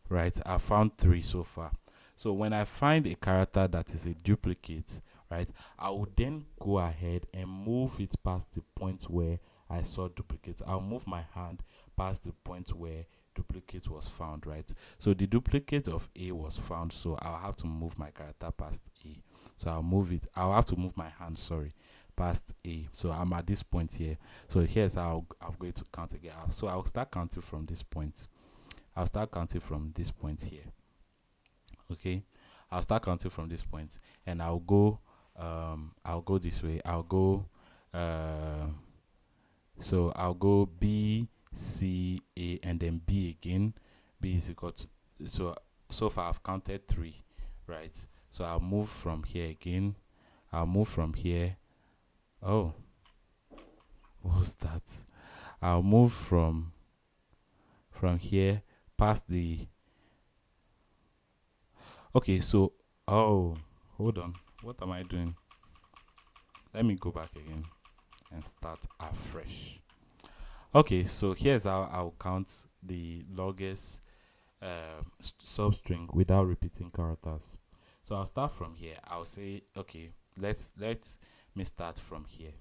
right? I found 3 so far. So when I find a character that is a duplicate, right, I will then go ahead and move it past the point where I saw duplicate. I'll move my hand past the point where duplicate was found, right? So the duplicate of A was found, so I'll have to move my character past A. So I'll have to move my hand, past A. So I'm at this point here. So here's how I'm going to count again. So I'll start counting from this point. I'll start counting from this point here. Okay, I'll start counting from this point, and I'll go this way. So I'll go B, C, A, and then B again. B is equal to, so far I've counted 3, right? So I'll move from here again. I'll move from here. Oh, what's that? I'll move from here past the. Okay, so hold on. What am I doing? Let me go back again and start afresh. Okay, so here's how I'll count the longest substring without repeating characters. So I'll start from here. I'll say, okay, let me start from here.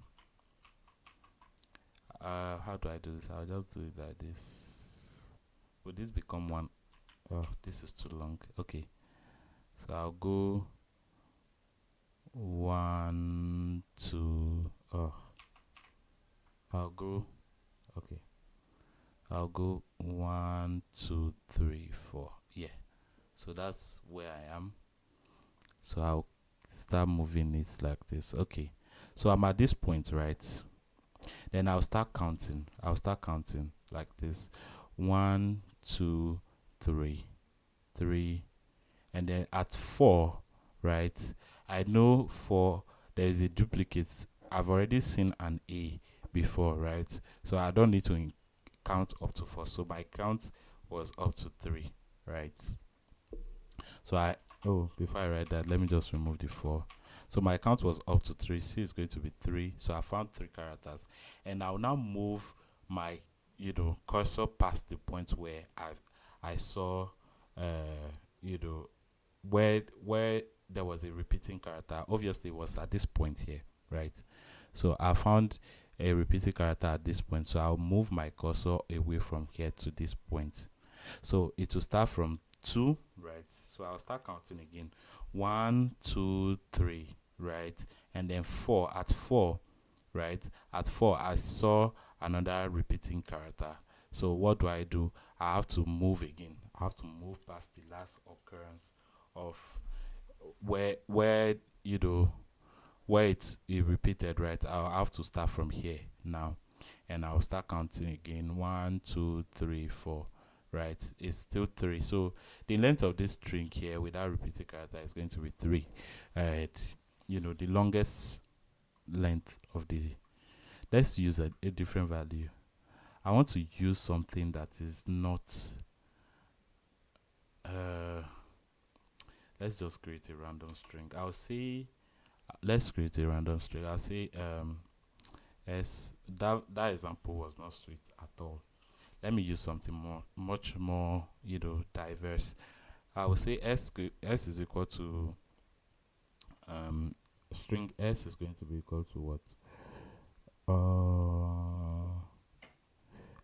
How do I do this? I'll just do it like this. Would this become 1? Oh, this is too long. Okay, so I'll go 1, 2. Oh, I'll go. Okay, I'll go 1, 2, 3, 4. Yeah. So that's where I am. So I'll start moving it like this. Okay. So I'm at this point, right? Then I'll start counting. I'll start counting like this. 1, 2, 3, 3, and then at 4, right? I know for there is a duplicate. I've already seen an A before, right? So I don't need to count up to 4. So my count was up to 3, right? So before I write that, let me just remove the 4. So my count was up to 3. C is going to be 3. So I found 3 characters, and I'll now move my cursor past the point where I saw you know where there was a repeating character. Obviously it was at this point here, right? So I found a repeating character at this point, so I'll move my cursor away from here to this point. So it will start from 2, right? So I'll start counting again. 1, 2, 3, right? And then 4. At 4, right? At 4, I saw another repeating character. So what do? I have to move again. I have to move past the last occurrence of where it repeated, right? I'll have to start from here now, and I'll start counting again. 1, 2, 3, 4, right? It's still 3. So the length of this string here without repeating character is going to be 3. And the longest length of the, let's use a different value. I want to use something that is not uh let's just create a random string. I'll say let's create a random string. I'll say s. That example was not sweet at all. Let me use something much more diverse. I will say s is equal to string s is going to be equal to what?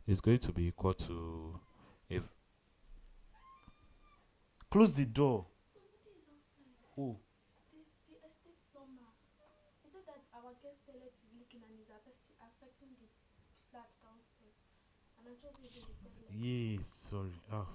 It's going to be equal to, if close the door. Somebody is outside. Who? This the estate plumber. He said that our guest toilet is leaking and is affecting the flat downstairs. And I'm just using the toilet. Yes, sorry. Oh.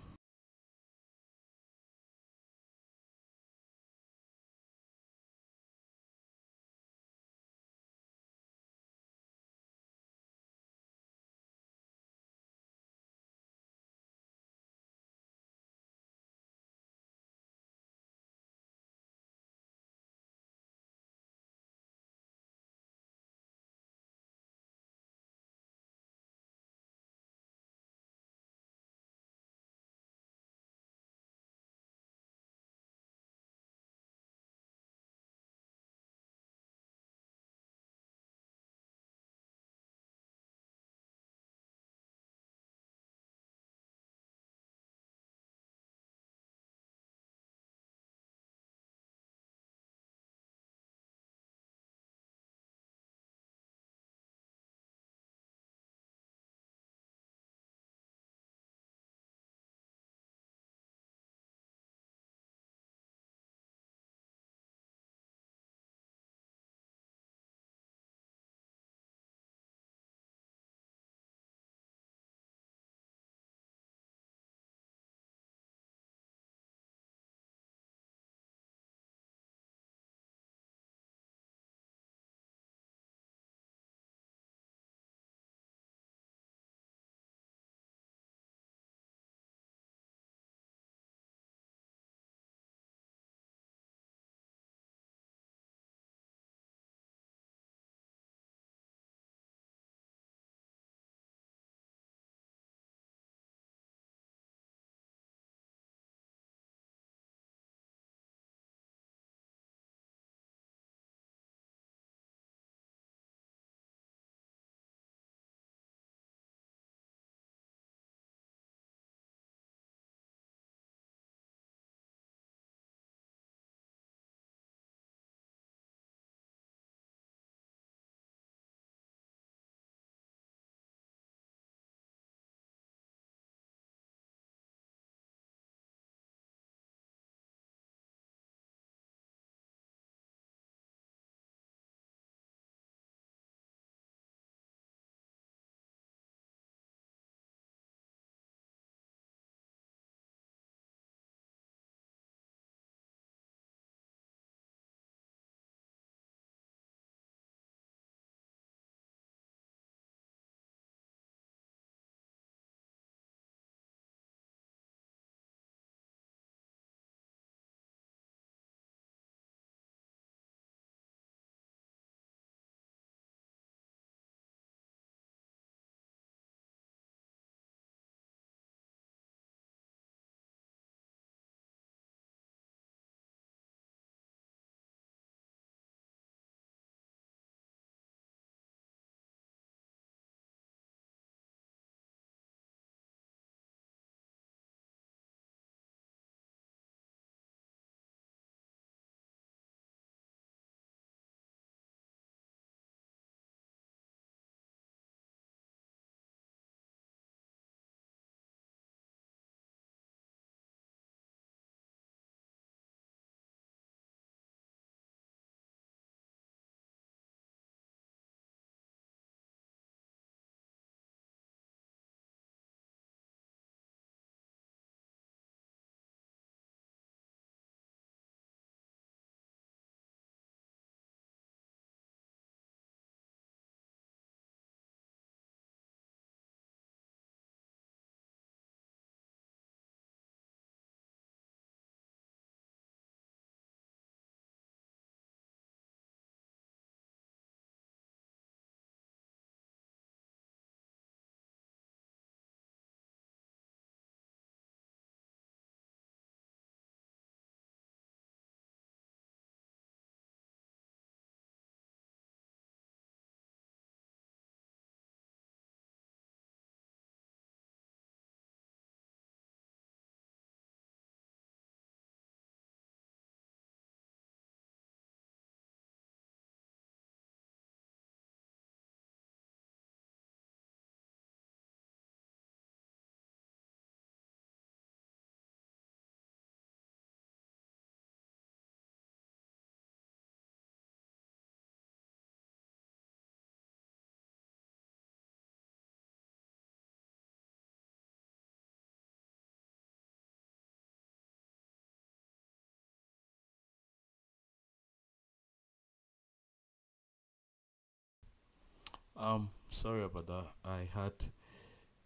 Sorry about that. I had,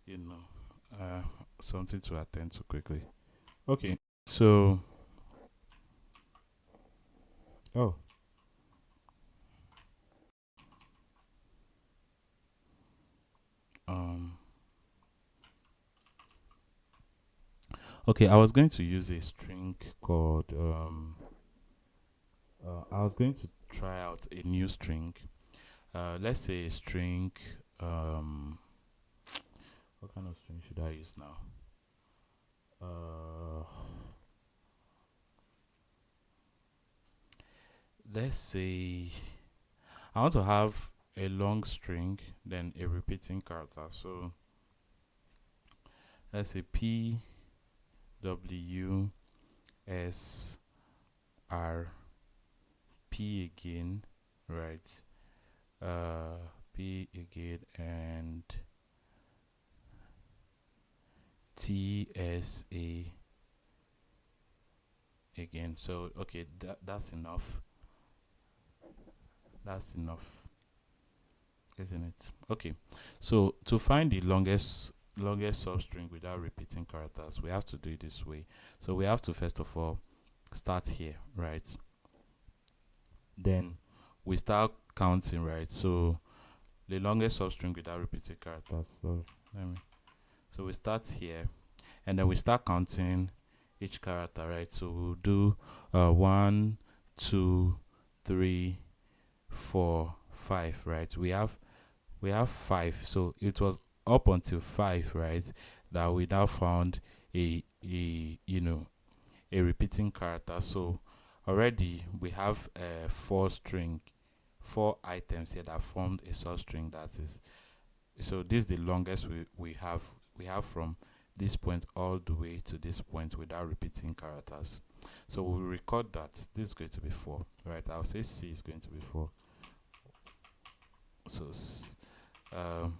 you know, something to attend to quickly. Okay. So, oh, um, okay. I was going to use a string called I was going to try out a new string. Let's say a string. Um, what kind of string should I use now? Uh, let's say I want to have a long string, then a repeating character. So let's say P W S R P again, right? P again and T S A again. So okay, that's enough. That's enough, isn't it? Okay. So to find the longest substring without repeating characters, we have to do it this way. So we have to first of all start here, right? Then we start counting, right? So the longest substring without repeating characters. So let me. So we start here, and then we start counting each character, right? So we'll do 1, 2, 3, 4, 5, right? We have 5. So it was up until 5, right? That we now found a a repeating character. So already we have 4 items here that formed a substring. That is, so this is the longest we have from this point all the way to this point without repeating characters. So we'll record that this is going to be 4, right? I'll say C is going to be 4. So um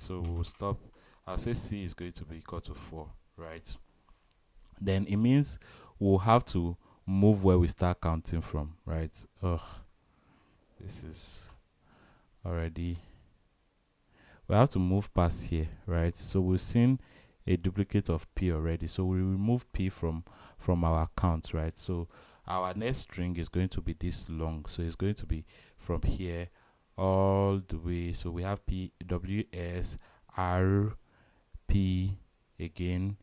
so we'll stop. I'll say C is going to be equal to 4, right? Then it means we'll have to move where we start counting from, right? Ugh, this is already, we have to move past here, right? So we've seen a duplicate of P already. So we remove P from our count, right? So our next string is going to be this long. So it's going to be from here all the way. So we have P W S R P again,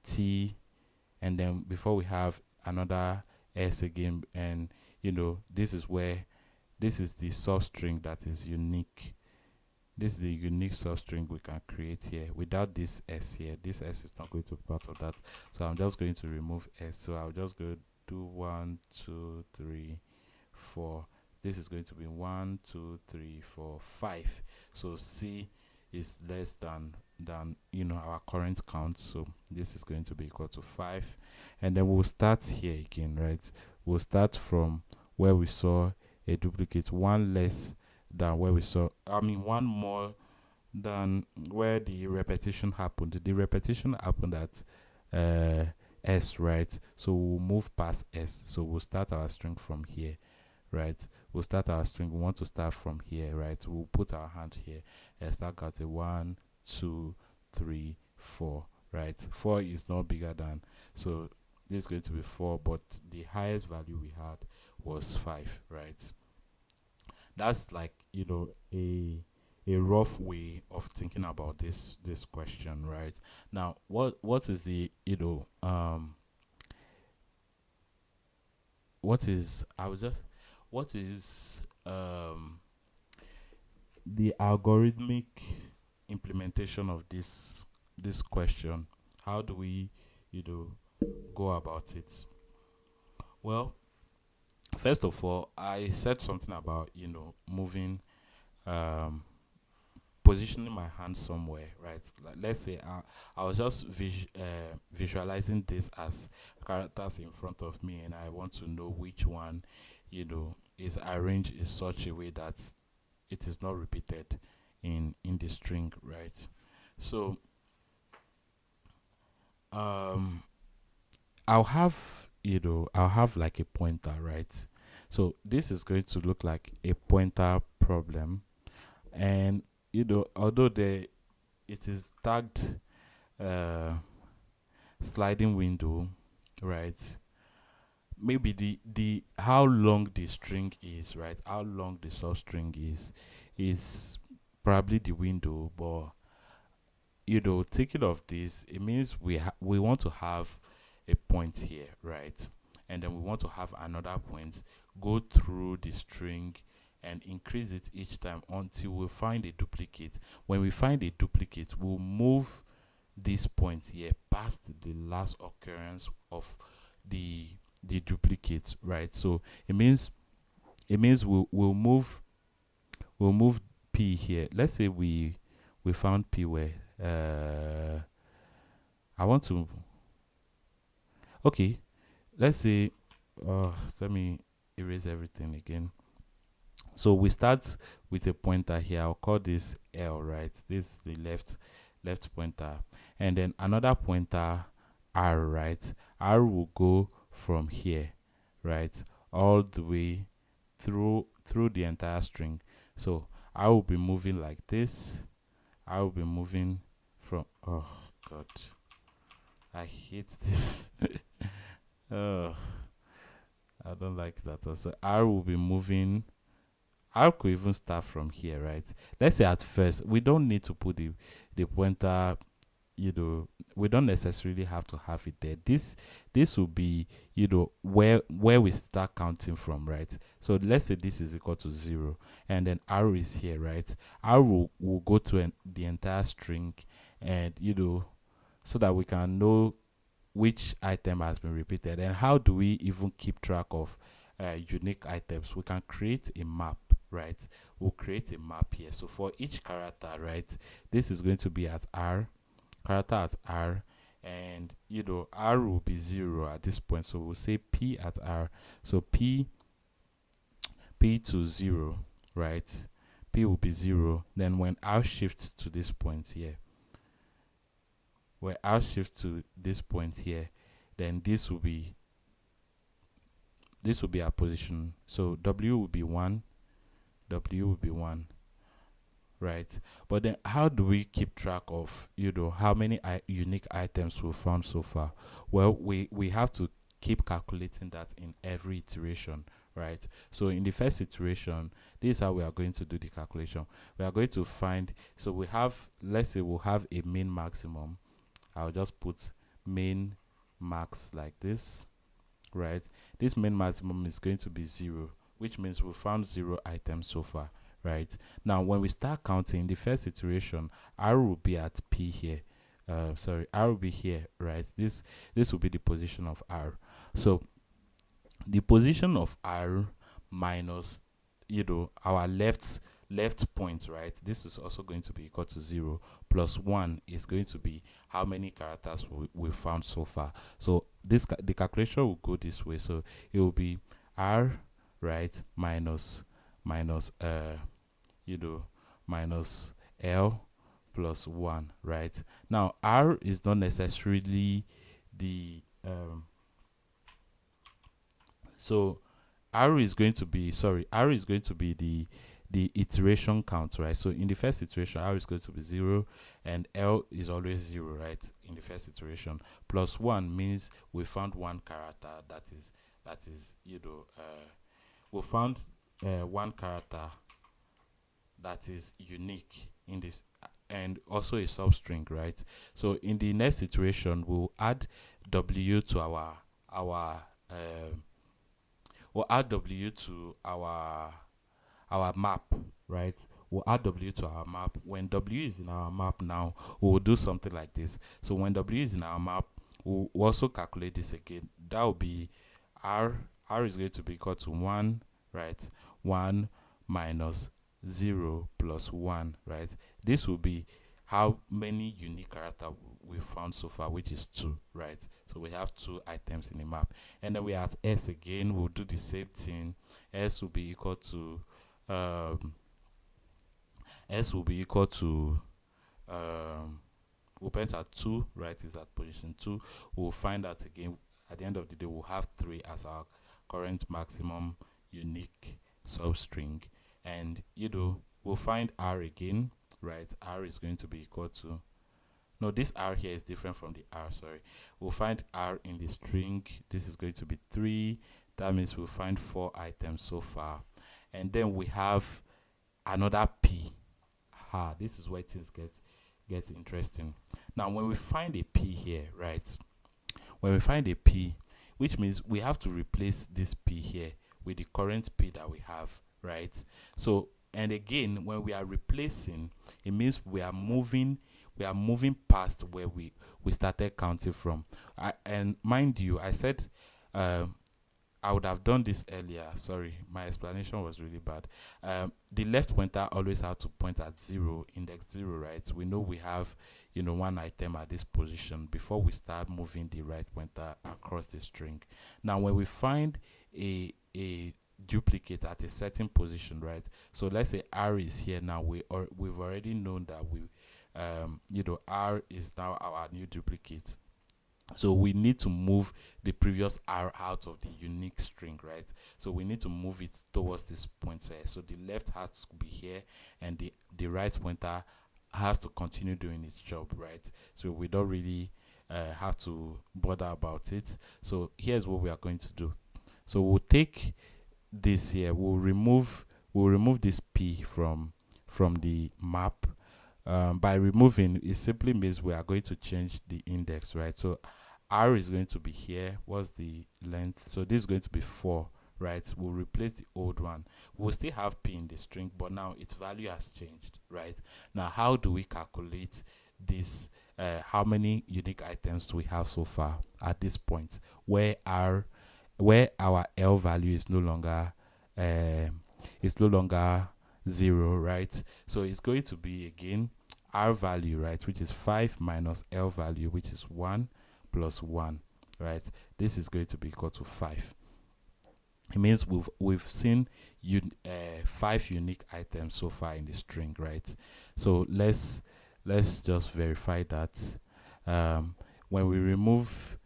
T, and then before we have another S again, and this is where this is the substring that is unique. This is the unique substring we can create here without this S here. This S is not going to be part of that. So I'm just going to remove S. So I'll just go do 1, 2, 3, 4. This is going to be 1, 2, 3, 4, 5. So C is less than our current count. So this is going to be equal to 5. And then we'll start here again, right? We'll start from where we saw a duplicate, one less than where we saw, one more than where the repetition happened. The repetition happened at S, right? So we'll move past S. So we'll start our string from here, right? We'll start our string. We want to start from here, right? We'll put our hand here and start counting 1, 2, 3, 4, right? 4 is not bigger than, so this is going to be 4, but the highest value we had was 5, right? That's like a rough way of thinking about this question, right? Now what is the what is I was just what is the algorithmic implementation of this question? How do we go about it? Well, first of all, I said something about moving, um positioning my hand somewhere, right? Like, let's say I was just visualizing this as characters in front of me, and I want to know which one is arranged in such a way that it is not repeated in the string, right? So um I'll have like a pointer, right? So this is going to look like a pointer problem. And although it is tagged uh, sliding window, right? Maybe the how long the string is, right? How long the substring is probably the window, but thinking of this, it means we want to have a point here, right? And then we want to have another point go through the string and increase it each time until we find a duplicate. When we find a duplicate, we'll move this point here past the last occurrence of the duplicate, right? So it means we'll move p here. Let's say we found p where I want to. Okay, let's say let me erase everything again. So we start with a pointer here. I'll call this L, right? This is the left pointer, and then another pointer R, right? R will go from here, right, all the way through the entire string. So I will be moving like this. I will be moving from, oh god, I hate this. Oh, I don't like that. Also, R will be moving. R could even start from here, right? Let's say at first we don't need to put the pointer. We don't necessarily have to have it there. This will be where we start counting from, right? So let's say this is equal to 0, and then R is here, right? R will go to the entire string, and so that we can know which item has been repeated. And how do we even keep track of unique items? We can create a map, right? We'll create a map here. So for each character, right, this is going to be at R, character at R, and R will be 0 at this point. So we'll say P at R. So P to 0, right? P will be 0. Then when R shifts to this point here, where R shifts to this point here, then this will be our position. So W will be 1, W will be 1, right? But then how do we keep track of how many unique items we found so far? Well, we have to keep calculating that in every iteration, right? So in the first iteration, this is how we are going to do the calculation. We are going to find, so we have, let's say we'll have a min maximum. I'll just put min max like this, right? This min maximum is going to be 0, which means we found 0 items so far, right? Now when we start counting the first iteration, R will be at P here. R will be here, right? This will be the position of R. So the position of R minus our left point, right? This is also going to be equal to 0, plus 1 is going to be how many characters we found so far. So the calculation will go this way. So it will be R, right, minus minus L plus 1, right? Now R is not necessarily the so R is going to be the iteration count, right? So in the first iteration, R is going to be 0, and L is always 0, right? In the first iteration, plus 1 means we found one character we found one character that is unique in this, and also a substring, right? So in the next iteration, we'll add W to we'll add W to our map, right? We'll add W to our map. When W is in our map now, we will do something like this. So when W is in our map, we'll also calculate this again. That will be R is going to be equal to 1, right? 1 minus 0 plus 1, right? This will be how many unique characters we found so far, which is 2, right? So we have 2 items in the map. And then we have S again. We'll do the same thing. S will be equal to we'll point at 2, right? Is at position 2. We'll find out again at the end of the day. We'll have 3 as our current maximum unique substring, and we'll find r again, right? R is going to be equal to, no, this r here is different from the r, sorry. We'll find r in the string. This is going to be 3. That means we'll find 4 items so far. And then we have another p. This is where things get interesting. Now, when we find a p here, right? When we find a p, which means we have to replace this p here with the current p that we have, right? So, and again, when we are replacing, it means we are moving past where we started counting from. And mind you, I said I would have done this earlier. Sorry, my explanation was really bad. The left pointer always have to point at 0, index 0, right? We know we have, one item at this position before we start moving the right pointer across the string. Now, when we find a duplicate at a certain position, right? So let's say r is here now. We've already known that r is now our new duplicate. So we need to move the previous r out of the unique string, right? So we need to move it towards this pointer. So the left has to be here, and the right pointer has to continue doing its job, right? So we don't really have to bother about it. So here's what we are going to do. So we'll take this here. We'll remove this p from the map. By removing, it simply means we are going to change the index, right? So r is going to be here. What's the length? So this is going to be 4, right? We'll replace the old one. We'll still have p in the string, but now its value has changed, right? Now, how do we calculate this? How many unique items do we have so far at this point where our L value is no longer 0, right? So it's going to be again r value, right, which is 5 minus L value, which is 1 plus 1, right? This is going to be equal to 5. It means we've seen 5 unique items so far in the string, right? So let's just verify that. When we remove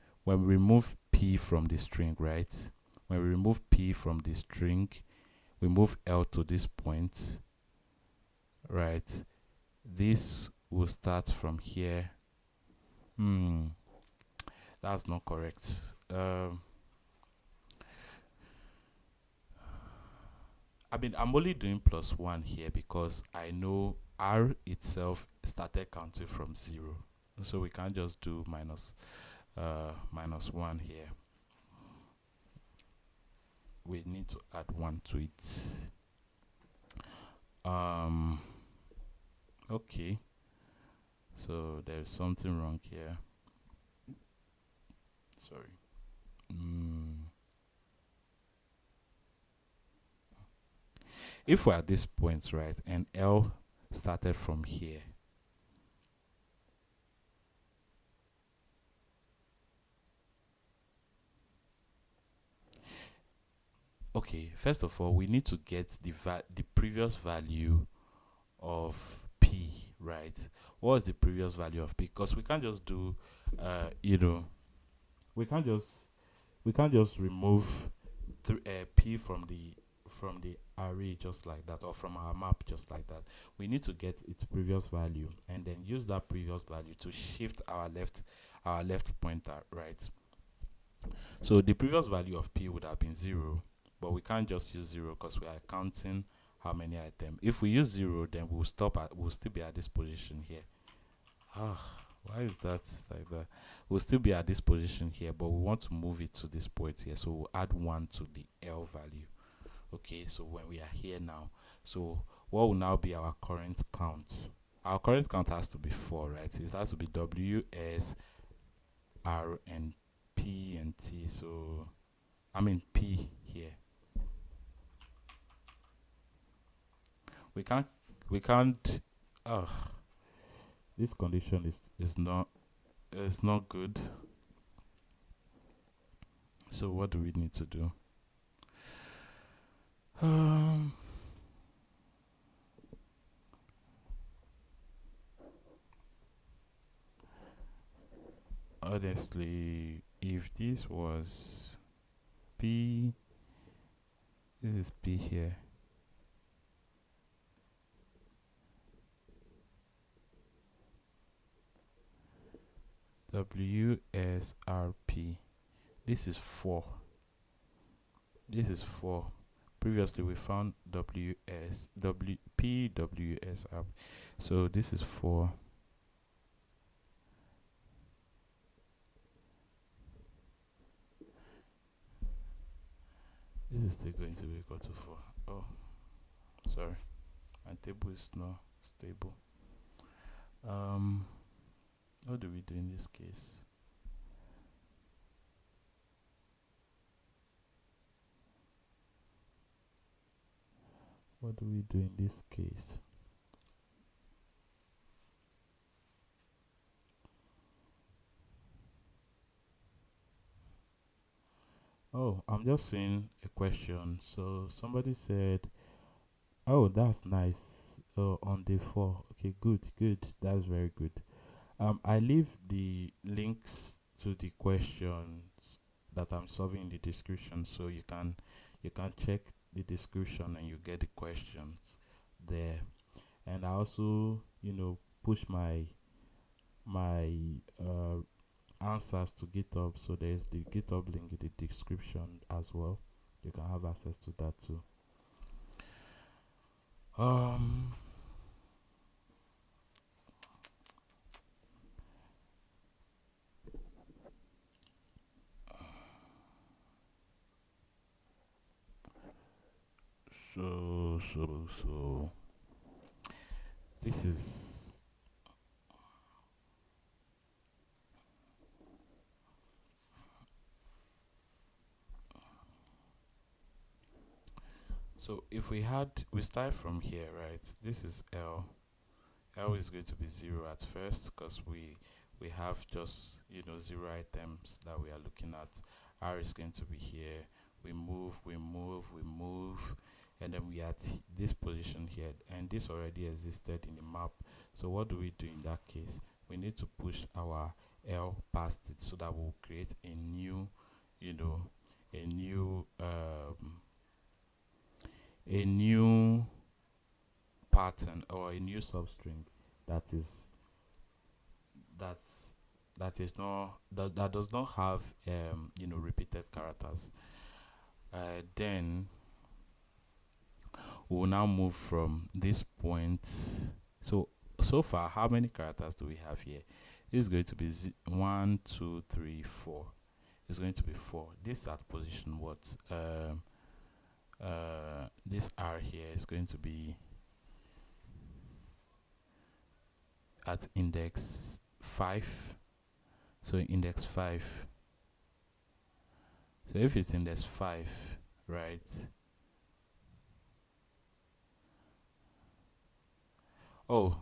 p from the string, right? When we remove p from the string, we move L to this point, right? This will start from here. That's not correct. I'm only doing +1 here because I know r itself started counting from 0, so we can't just do minus 1 here. We need to add 1 to it. Okay, so there's something wrong here. Sorry. If we're at this point, right, and L started from here, okay, first of all, we need to get the previous value of p, right? What is the previous value of p? Because we can't just do we can't just remove p from the array just like that, or from our map just like that. We need to get its previous value and then use that previous value to shift our left pointer, right? So the previous value of p would have been 0, but we can't just use 0 because we are counting how many items. If we use 0, then we'll still be at this position here. Why is that like that? We'll still be at this position here, but we want to move it to this point here, so we'll add 1 to the L value. Okay, so when we are here now, so what will now be our current count? Our current count has to be 4, right? So it has to be W, S, R, and P and T. So P here. We can't this condition is not good. So what do we need to do? Honestly, if this was P, this is P here. WSRP. This is 4. This is 4. Previously we found PWSRP. So this is 4. This is still going to be equal to 4. Oh, sorry. My table is not stable. What do we do in this case? What do we do in this case? Oh, I'm just seeing a question. So somebody said, "Oh, that's nice." Oh, on day 4. Okay, good, good. That's very good. I leave the links to the questions that I'm solving in the description, so you can check the description and you get the questions there. And I also, push my answers to GitHub. So there's the GitHub link in the description as well. You can have access to that too. Um. So this is so if we start from here, right? This is L. L is going to be 0 at first because we have just 0 items that we are looking at. R is going to be here. We move, and then we are at this position here, and this already existed in the map. So what do we do in that case? We need to push our L past it so that we'll create a new, a new a new pattern or a new substring that is that's that does not have repeated characters. Then we'll now move from this point. So far, how many characters do we have here? This is going to be 1 2 3 4. It's going to be 4. This at position what? This R here is going to be at index 5. So index 5. So if it's index 5, right? Oh,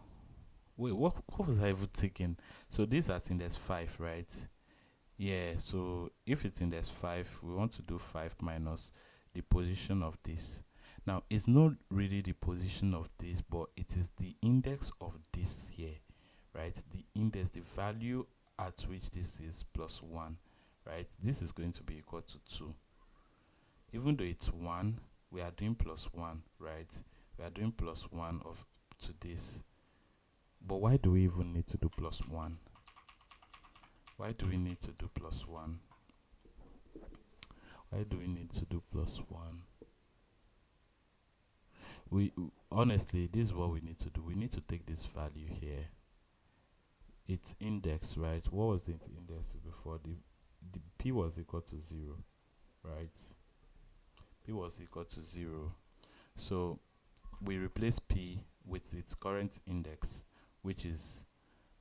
wait, what was I even thinking? So this at index 5, right? Yeah, so if it's index 5, we want to do 5 minus the position of this. Now, it's not really the position of this, but it is the index of this here, right? The index, the value at which this is plus 1, right? This is going to be equal to 2. Even though it's 1, we are doing plus 1, right? We are doing plus 1 of to this. But why do we even need to do plus 1? Why do we need to do plus 1? Why do we need to do plus 1? We honestly, this is what we need to do. We need to take this value here. Its index, right? What was its index before? The p was equal to 0, right? P was equal to 0. So we replace p with its current index, which is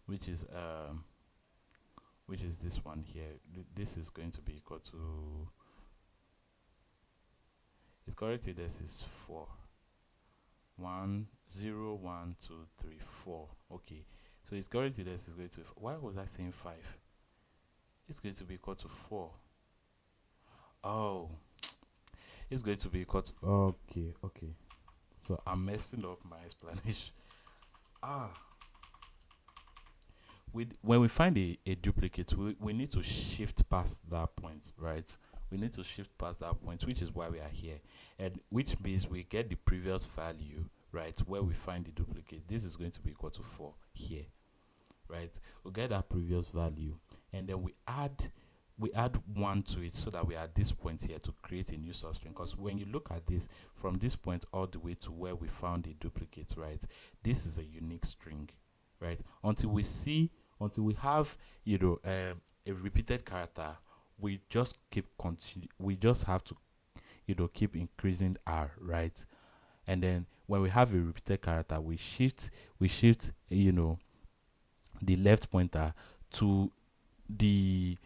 this one here. This is going to be equal to, its current index is 4. 1 0 1 2 3 4. Okay, so its current index is going to, why was I saying 5? It's going to be equal to 4. Oh, it's going to be equal to, okay, so I'm messing up my explanation. When we find a duplicate, we need to shift past that point, right? We need to shift past that point, which is why we are here, and which means we get the previous value, right, where we find the duplicate. This is going to be equal to 4 here, right? We'll get that previous value, and then we add 1 to it so that we are at this point here to create a new substring. Because when you look at this from this point all the way to where we found a duplicate, right, this is a unique string, right? Until we have a repeated character, we just have to keep increasing r, right? And then when we have a repeated character, we shift the left pointer to the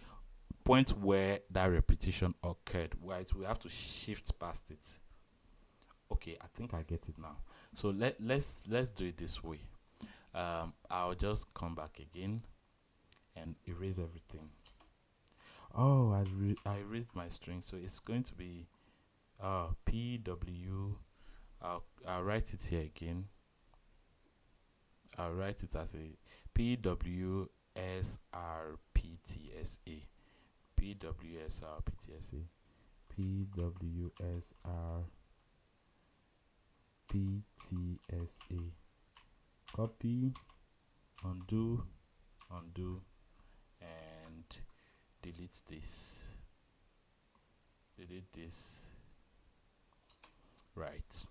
point where that repetition occurred, right? We have to shift past it. Okay, I think I get it now. So let's do it this way. I'll just come back again and erase everything. Oh, I erased my string, so it's going to be pw. I'll write it here again. I'll write it as a pwsrptsa. pwsrptsa. pwsrptsa. Copy, undo, and delete this. Right.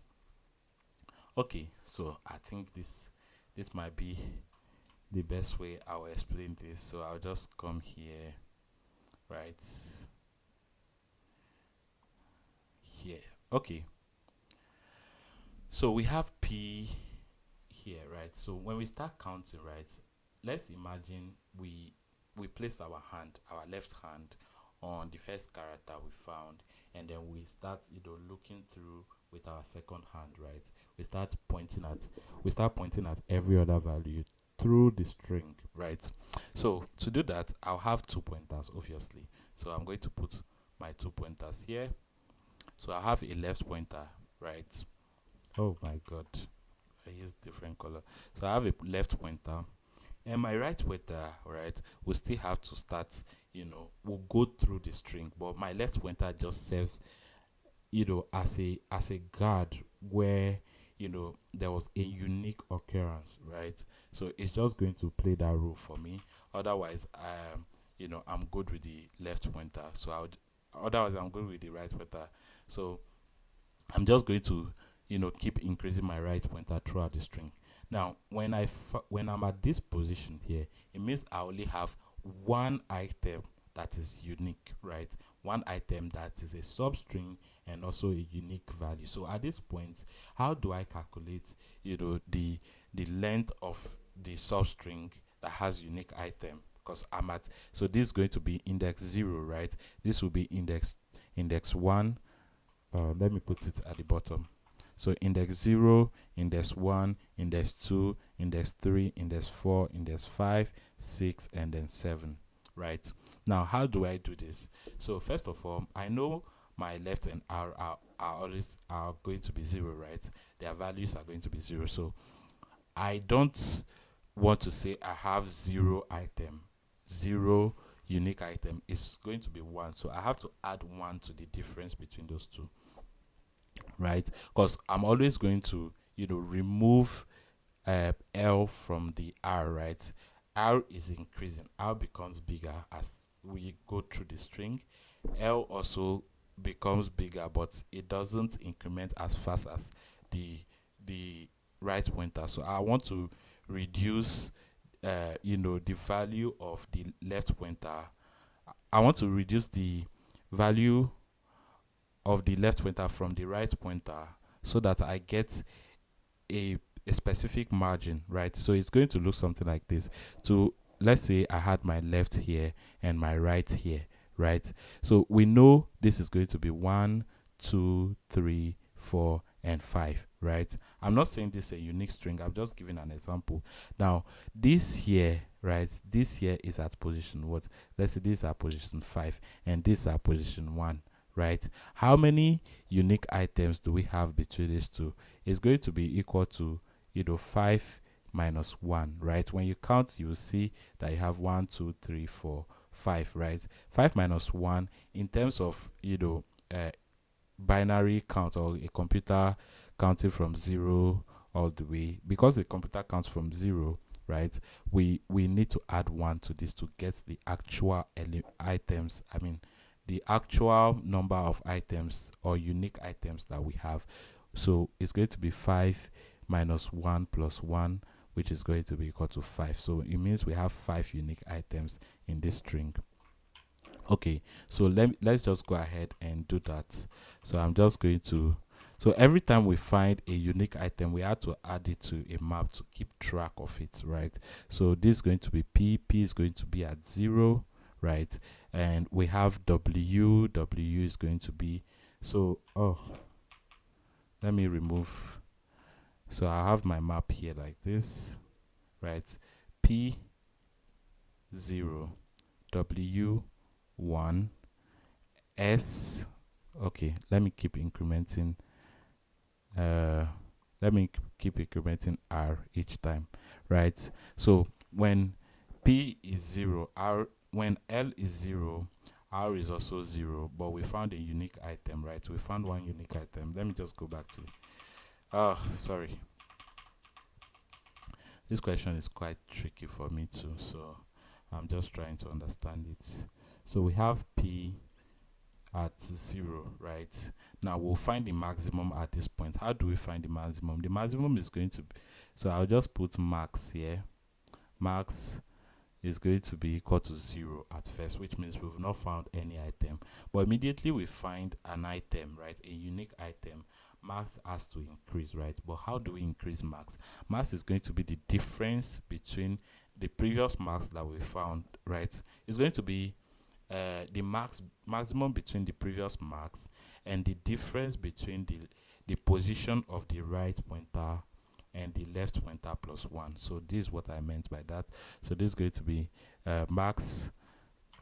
Okay, so I think this might be the best way I'll explain this. So I'll just come here, right here. Okay, so we have p here, right? So when we start counting, right, let's imagine we place our left hand on the first character we found, and then we start looking through with our second hand, right? We start pointing at every other value through the string, right? So to do that, I'll have 2 pointers, obviously. So I'm going to put my 2 pointers here. So I have a left pointer, right? Oh my god, I used different color. So I have a left pointer, and my right pointer, right, will still have to start, will go through the string, but my left pointer just serves, as a guard where, there was a unique occurrence, right? So it's just going to play that role for me. Otherwise, I'm good with the left pointer. Otherwise, I'm good with the right pointer. So I'm just going to, keep increasing my right pointer throughout the string. Now, when I'm at this position here, it means I only have one item that is unique, right? One item that is a substring and also a unique value. So at this point, how do I calculate, the length of the substring that has unique item? Because so this is going to be index 0, right? This will be index 1. Let me put it at the bottom. So index 0, index 1, index 2, index 3, index 4, index 5, 6, and then 7, right? Now, how do I do this? So first of all, I know my left and r are going to be 0, right? Their values are going to be 0. So I don't want to say I have 0 item, 0 unique item. It's going to be 1. So I have to add 1 to the difference between those two, right? Because I'm always going to remove L from the R, right? R is increasing. R becomes bigger as we go through the string. L also becomes bigger, but it doesn't increment as fast as the right pointer. So I want to reduce the value of the left pointer. I want to reduce the value of the left pointer from the right pointer so that I get a specific margin, right? So it's going to look something like this. So let's say I had my left here and my right here, right? So we know this is going to be 1, 2, 3, 4, and 5, right? I'm not saying this is a unique string. I'm just giving an example. Now, this here, right? This here is at position what? Let's say this is at position 5, and this is at position 1, right? How many unique items do we have between these two? It's going to be equal to 5 minus 1, right? When you count, you will see that you have 1, 2, 3, 4, 5, right? 5 minus 1 in terms of binary count, or a computer counting from 0 all the way, because the computer counts from 0 right? We need to add 1 to this to get the actual items, I mean the actual number of items or unique items that we have. So it's going to be 5 minus 1 plus 1, which is going to be equal to 5. So it means we have 5 unique items in this string. Okay, so let's just go ahead and do that. So I'm just going to, so every time we find a unique item, we have to add it to a map to keep track of it, right? So this is going to be P is going to be at 0, right? And we have W is going to be, so let me remove, so I have my map here like this, right? P 0, W 1, S, okay, let me keep incrementing R each time, right? So when P is 0, R, when L is 0, R is also 0, but we found a unique item, right? We found one unique item. Let me just go back to sorry, this question is quite tricky for me too, so I'm just trying to understand it. So we have P at 0, right? Now we'll find the maximum at this point. How do we find the maximum? The maximum is going to be, so I'll just put max here. Max is going to be equal to 0 at first, which means we've not found any item. But immediately we find an item, right? A unique item. Max has to increase, right? But how do we increase max? Max is going to be the difference between the previous max that we found, right? It's going to be the maximum between the previous max and the difference between the position of the right pointer and the left pointer plus 1. So this is what I meant by that. So this is going to be max,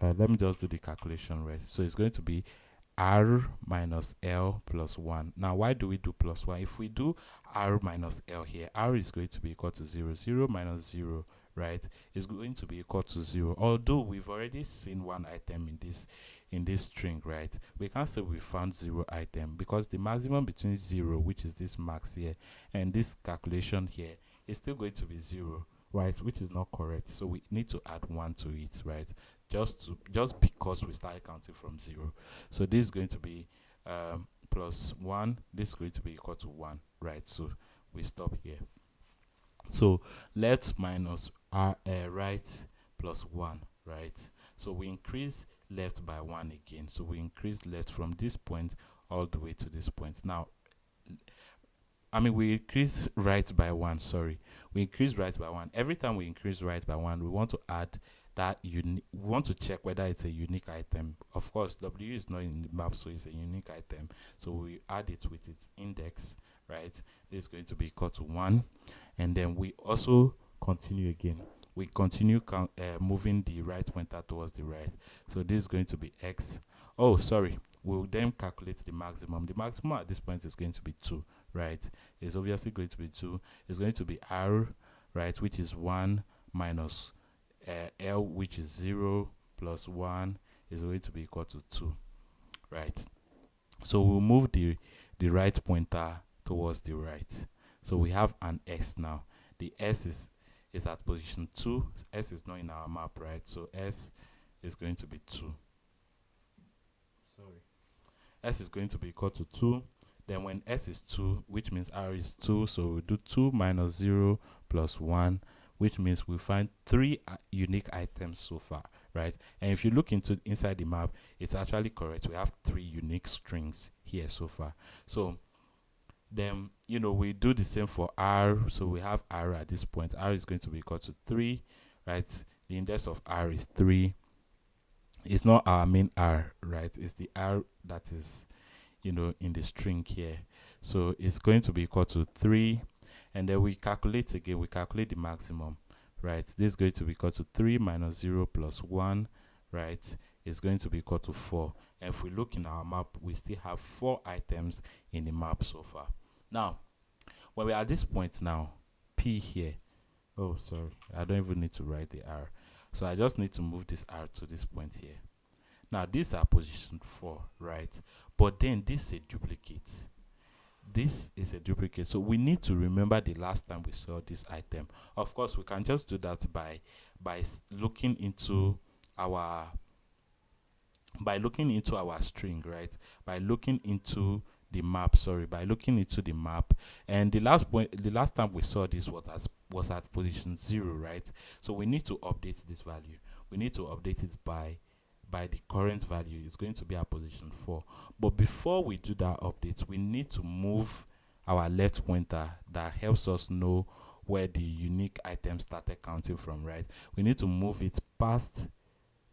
let me just do the calculation, right? So it's going to be R minus L plus 1. Now why do we do plus 1? If we do R minus L here, R is going to be equal to 0. 0 minus 0, right, is going to be equal to 0. Although we've already seen one item in this string, right? We can't say we found 0 item because the maximum between 0, which is this max here, and this calculation here is still going to be 0, right? Which is not correct. So we need to add 1 to it, right? Just because we started counting from 0. So this is going to be plus 1. This is going to be equal to 1, right? So we stop here. So left minus right plus 1, right? So we increase left by 1 again. So we increase left from this point all the way to this point. Now, I mean, we increase right by 1, sorry. We increase right by 1. Every time we increase right by 1, we want to add that we want to check whether it's a unique item. Of course, W is not in the map, so it's a unique item. So we add it with its index, right? This is going to be equal to 1. And then we also continue again. We continue moving the right pointer towards the right. So this is going to be X. Oh, sorry. We'll then calculate the maximum. The maximum at this point is going to be 2, right? It's obviously going to be 2. It's going to be R, right, which is 1 minus L, which is 0 plus 1 is going to be equal to 2, right? So we'll move the right pointer towards the right. So we have an S now. The S is at position 2. S is not in our map, right? So S is going to be 2. Sorry. S is going to be equal to 2. Then when S is 2, which means R is 2, so we'll do 2 minus 0 plus 1, which means we find 3 unique items so far, right? And if you look inside the map, it's actually correct. We have 3 unique strings here so far. So then, you know, we do the same for R. So we have R at this point. R is going to be equal to 3, right? The index of R is 3. It's not our main R, right? It's the R that is, you know, in the string here. So it's going to be equal to 3. And then we calculate again. We calculate the maximum, right? This is going to be equal to 3 minus 0 plus 1, right? Is going to be equal to 4. And if we look in our map, we still have 4 items in the map so far. Now, when we're at this point now, P here. Oh, sorry. I don't even need to write the R. So I just need to move this R to this point here. Now, these are position 4, right? But then this is a duplicate. this is a duplicate. So we need to remember the last time we saw this item. Of course, we can just do that by looking into our string, right? By looking into the map, sorry, by looking into the map. And the last time we saw this was at position 0, right? So we need to update this value. We need to update it by the current value. It's going to be at position 4. But before we do that update, we need to move our left pointer that helps us know where the unique item started counting from, right? We need to move it past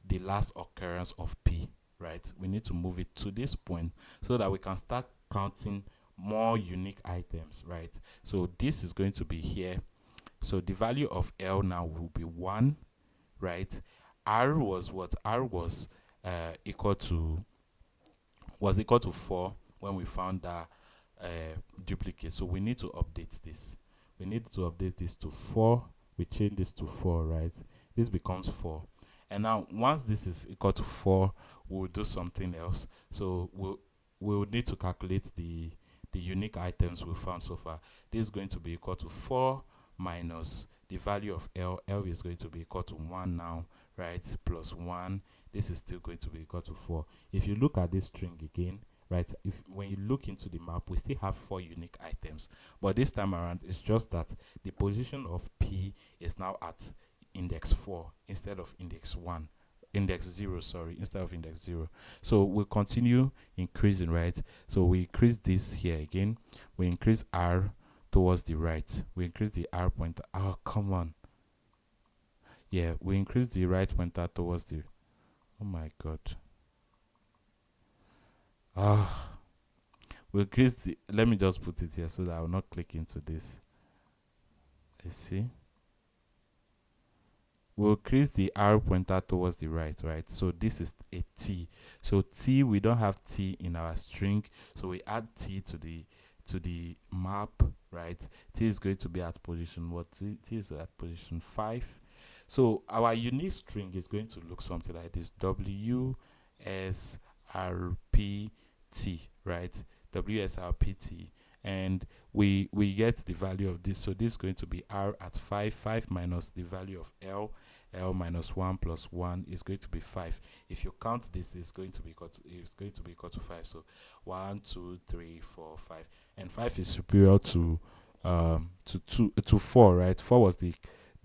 the last occurrence of P, right? We need to move it to this point so that we can start counting more unique items, right? So this is going to be here. So the value of L now will be 1, right? R was what? R was equal to 4 when we found that duplicate. So we need to update this. We need to update this to 4. We change this to 4, right? This becomes 4. And now once this is equal to 4, we'll do something else. So we'll need to calculate the unique items we found so far. This is going to be equal to 4 minus the value of L. L is going to be equal to 1 now, right? Plus 1. This is still going to be equal to 4. If you look at this string again, right, when you look into the map, we still have 4 unique items, but this time around it's just that the position of P is now at index 4 instead of index 0, sorry, instead of index 0. So we'll continue increasing, right? So we increase this here again. We increase R towards the right. We increase the R pointer. Oh, come on. Yeah, we increase the right pointer towards the... Oh my god. We increase the... Let me just put it here so that I will not click into this. Let's see. We'll increase the R pointer towards the right, right? So this is a T. So T, we don't have T in our string, so we add T to the map, right? T is going to be at position what? T is at position 5. So our unique string is going to look something like this: WSRPT, right? WSRPT, and we get the value of this. So this is going to be R at 5. 5 minus the value of L. L minus 1 plus 1 is going to be 5. If you count this, it's going to be equal to 5. So 1, 2, 3, 4, 5, and 5 is superior to 4, right? 4 was the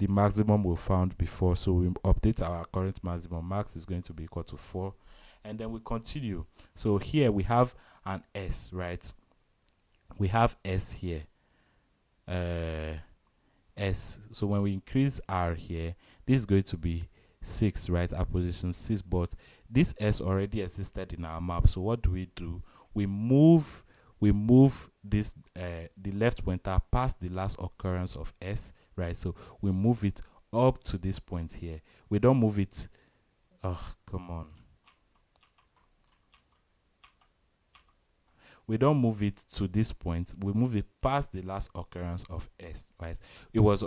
maximum we found before, so we update our current maximum. Max is going to be equal to 4, and then we continue. So here we have an S, right? We have S here, S. So when we increase R here, this is going to be 6, right? At position 6, but this S already existed in our map. So what do? We move this the left pointer past the last occurrence of S, right? So we move it up to this point here. We don't move it... Oh, come on. We don't move it to this point. We move it past the last occurrence of S, right? It was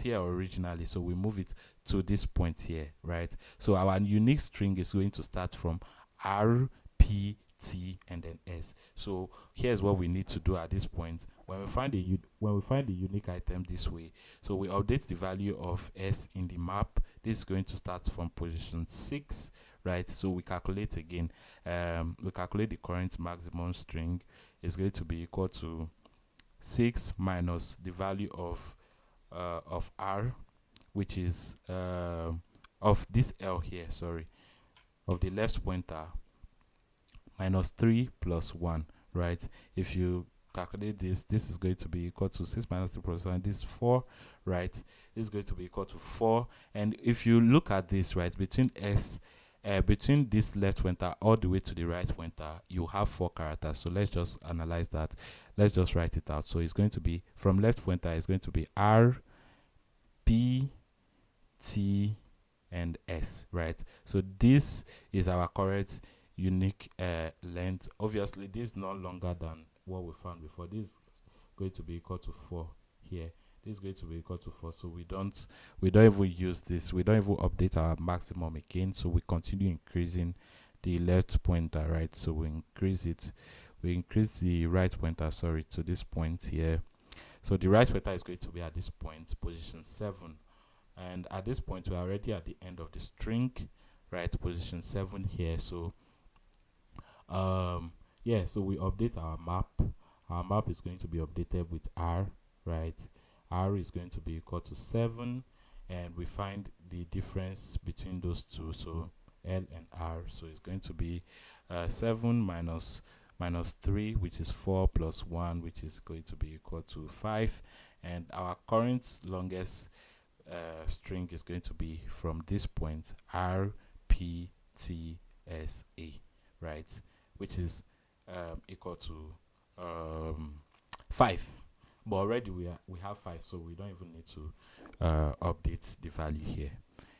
here originally, so we move it to this point here, right? So our unique string is going to start from R, P, T, and then S. So here's what we need to do at this point. When we find the unique item this way, so we update the value of S in the map. This is going to start from position 6, right? So we calculate again. We calculate the current maximum string is going to be equal to 6 minus the value of R, which is of this L here, sorry, of the left pointer, minus 3 plus 1, right? If you calculate this is going to be equal to 6 minus 3 plus 1. This is 4, right? This is going to be equal to 4. And if you look at this, right, between this left pointer all the way to the right pointer, you have 4 characters. So let's just analyze that. Let's just write it out. So it's going to be, from left pointer, it's going to be R, P, T, and S, right? So this is our correct unique length. Obviously, this is no longer than what we found before. This is going to be equal to 4 here. This is going to be equal to 4. So we don't even use this. We don't even update our maximum again. So we continue increasing the left pointer, right? So we increase it. we increase the right pointer, sorry, to this point here. So the right pointer is going to be at this point, position 7. And at this point, we're already at the end of the string, right? Position 7 here. So yeah, so we update our map. Our map is going to be updated with r, right? R is going to be equal to 7, and we find the difference between those two, so L and R. So it's going to be 7 minus 3, which is 4, plus 1, which is going to be equal to 5. And our current longest string is going to be from this point, R P T S A, right? Which is equal to 5. But already we have 5, so we don't even need to update the value here.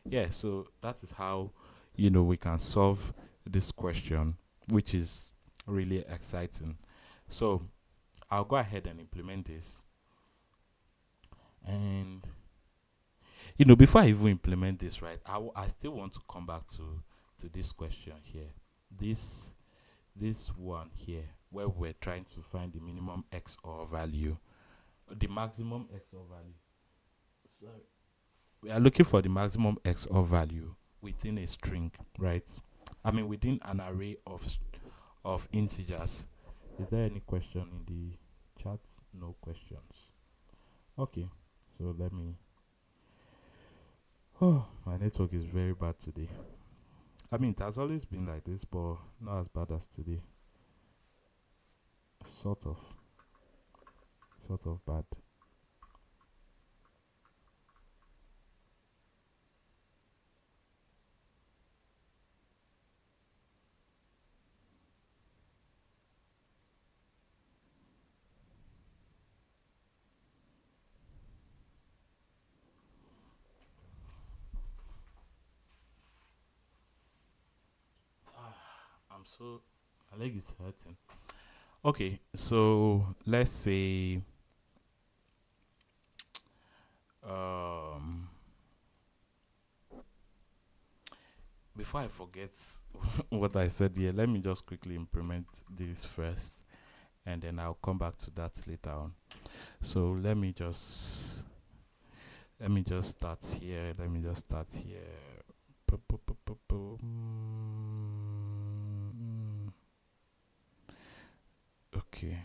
Yeah, so that is how we can solve this question, which is really exciting. So I'll go ahead and implement this. And before I even implement this, right, I still want to come back to this question here. This one here, where we're trying to find the minimum XOR value, the maximum XOR value. Sorry, we are looking for the maximum XOR value within a string, right? I mean, within an array of integers. Is there any question in the chat? No questions. Okay, so let me. Oh, my network is very bad today. I mean, it has always been like this, but not as bad as today. Sort of bad. My leg is hurting. Okay, so let's say before I forget what I said here, let me just quickly implement this first, and then I'll come back to that later on. So let me just start here. Okay,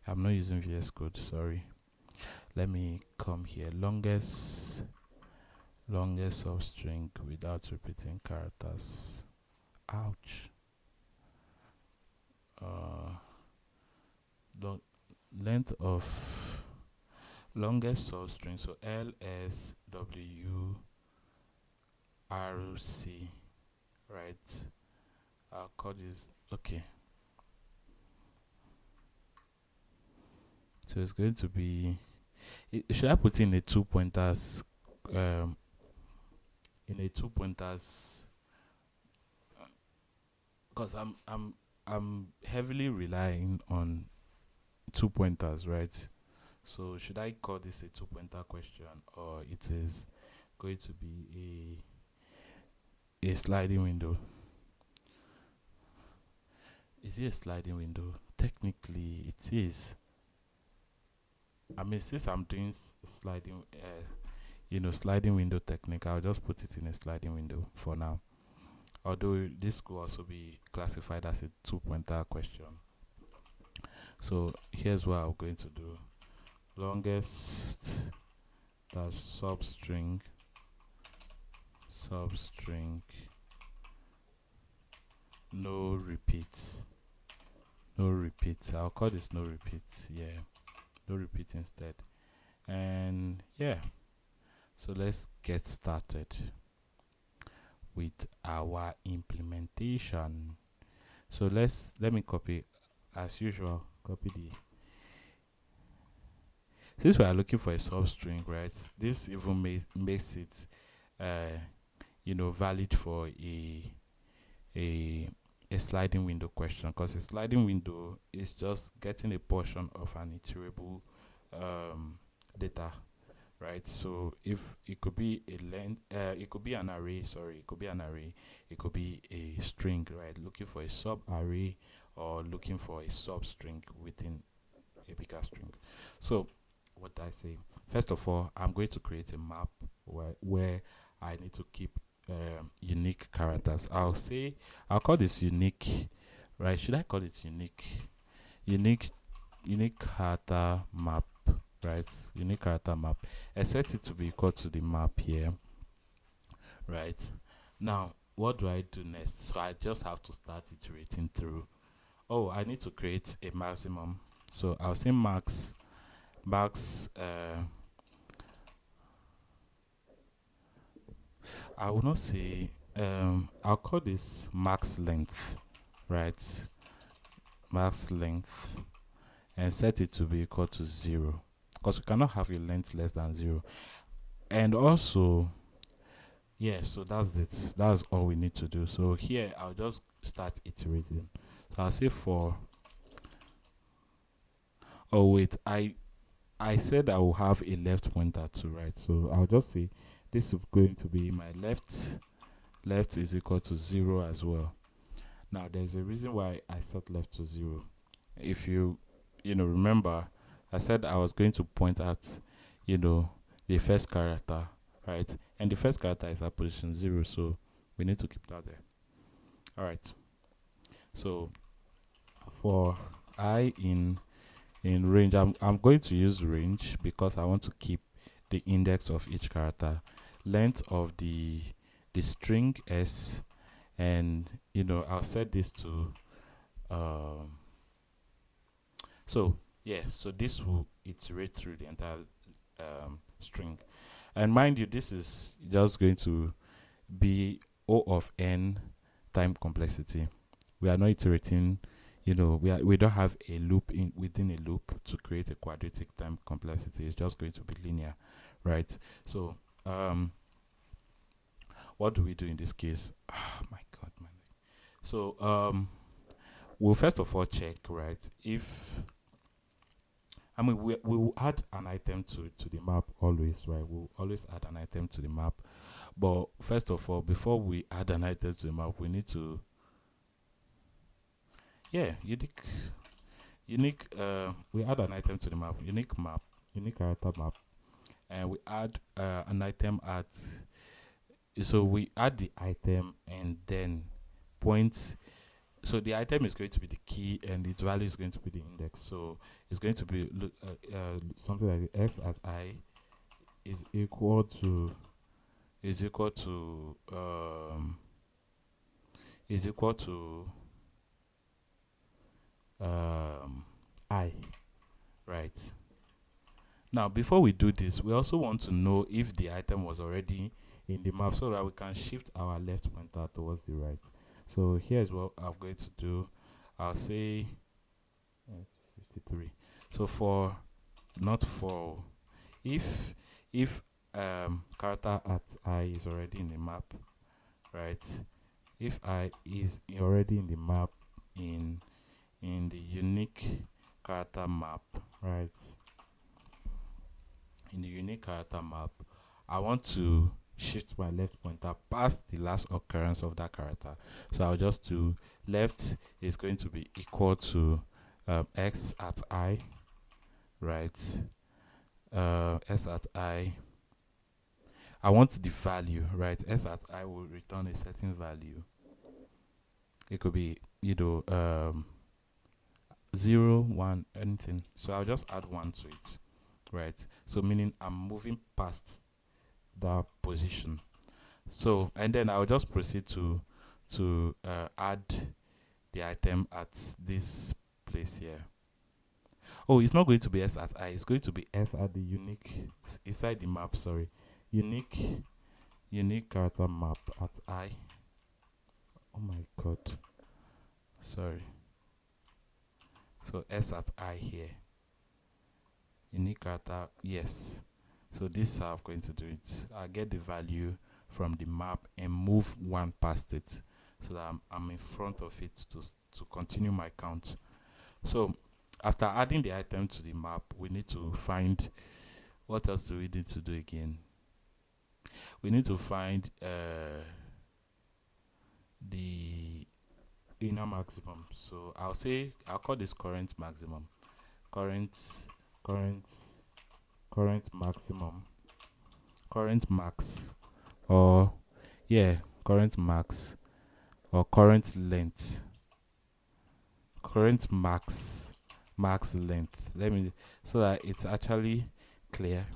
I'm not using VS Code, sorry. Let me come here. Longest substring without repeating characters. Ouch. The length of longest substring, so LSWRC, right? I'll call this, okay. So it's going to be, should I put in a 2 pointers, because I'm heavily relying on 2 pointers, right? So should I call this a 2 pointer question, or it is going to be a sliding window? Is it a sliding window? Technically it is. I mean, since I'm doing sliding window technique, I'll just put it in a sliding window for now. Although this could also be classified as a 2 pointer question. So here's what I'm going to do. Longest dash substring no repeat. I'll call this no repeat. Yeah, no repeat instead. And yeah, so let's get started with our implementation. So let me copy, as usual, since we are looking for a substring, right? This even makes it valid for a sliding window question, because a sliding window is just getting a portion of an iterable data, right? So if it could be a length, it could be an array. Sorry, it could be an array. It could be a string, right? Looking for a sub array or looking for a substring within a bigger string. So what I say? First of all, I'm going to create a map where I need to keep unique characters. I'll call this unique, right? Should I call it unique? Unique, unique character map, right? Unique character map. I set it to be equal to the map here, right? Now, what do I do next? So I just have to start iterating through. Oh, I need to create a maximum. So I'll say max. I will not say. I'll call this max length, right? Max length, and set it to be equal to 0, because we cannot have a length less than 0. And also, yeah, so that's it. That's all we need to do. So here I'll just start iterating. So I'll say for. Oh wait, I said I will have a left pointer to right. So I'll just say this is going to be my left is equal to 0 as well. Now there's a reason why I set left to 0. If you remember, I said I was going to point at the first character, right? And the first character is at position 0, so we need to keep that there. All right. So for I in range, I'm going to use range because I want to keep the index of each character, length of the string s, and I'll set this to um so yeah, so this will iterate through the entire string. And mind you, this is just going to be O of n time complexity. We are not iterating, we don't have a loop in within a loop to create a quadratic time complexity. It's just going to be linear, right? So what do we do in this case? Oh my god, man. So we'll first of all check, right, if we will add an item to the map always, right? We'll always add an item to the map. But first of all, before we add an item to the map, we need to, yeah, we add an item to the map, unique character map, and we add an item at, so we add the item and then point. So the item is going to be the key and its value is going to be the index. So it's going to be something like s at I is equal to is equal to is equal to I, right? Now before we do this, we also want to know if the item was already in the map so that we can shift our left pointer towards the right. So here's what I'm going to do. I'll say 53. So for not for if character at I is already in the map, right? If I is already in the map in the unique character map, right? In the unique character map, I want to shift my left pointer past the last occurrence of that character. So I'll just do left is going to be equal to x at I, right? S at I. I want the value, right? S at I will return a certain value. It could be 0, 1, anything. So I'll just add 1 to it, right? So meaning I'm moving past that position. So and then I'll just proceed to add the item at this place here. Oh, it's not going to be s at I. It's going to be s at the unique inside the map. Sorry, unique character map at I. Oh my god. Sorry. So s at I here. Unique character, yes. So this is how I'm going to do it. I get the value from the map and move 1 past it so that I'm in front of it to continue my count. So after adding the item to the map, we need to find what else do we need to do again? We need to find the inner maximum. So I'll call this current maximum. Current current current maximum. Current max, or yeah, current max, or current length. Current max length. Let me, so that it's actually clear.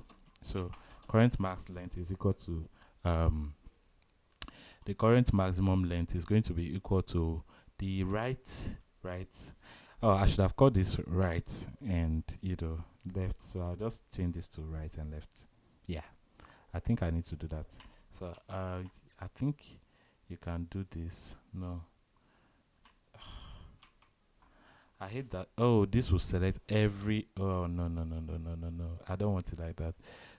So current max length is equal to um the current maximum length is going to be equal to the right. Oh, I should have called this right and left. So I'll just change this to right and left. Yeah, I think I need to do that. So I think you can do this. No, I hate that. Oh, this will select every. Oh, no. I don't want it like that.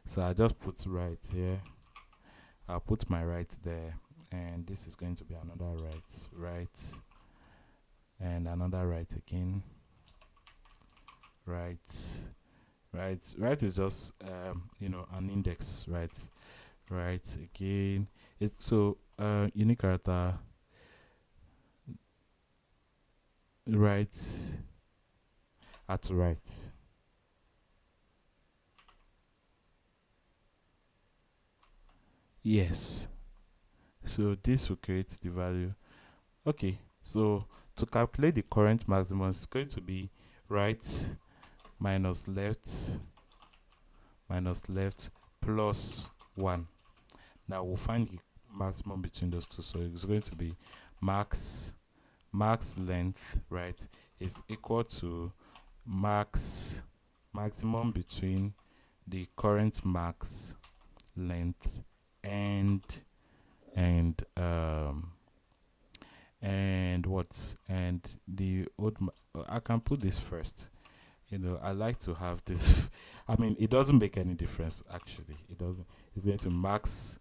So I just put right here. I'll put my right there, and this is going to be another right, and another right again. Right is just an index, right again. It's so unique character right at right. Yes. So this will create the value. Okay. So to calculate the current maximum, it's going to be right minus left plus 1. Now we'll find the maximum between those two. So it's going to be max length, right, is equal to maximum between the current max length and and um and what and the I can put this first. I like to have this. I mean, it doesn't make any difference actually. It doesn't. It's going to max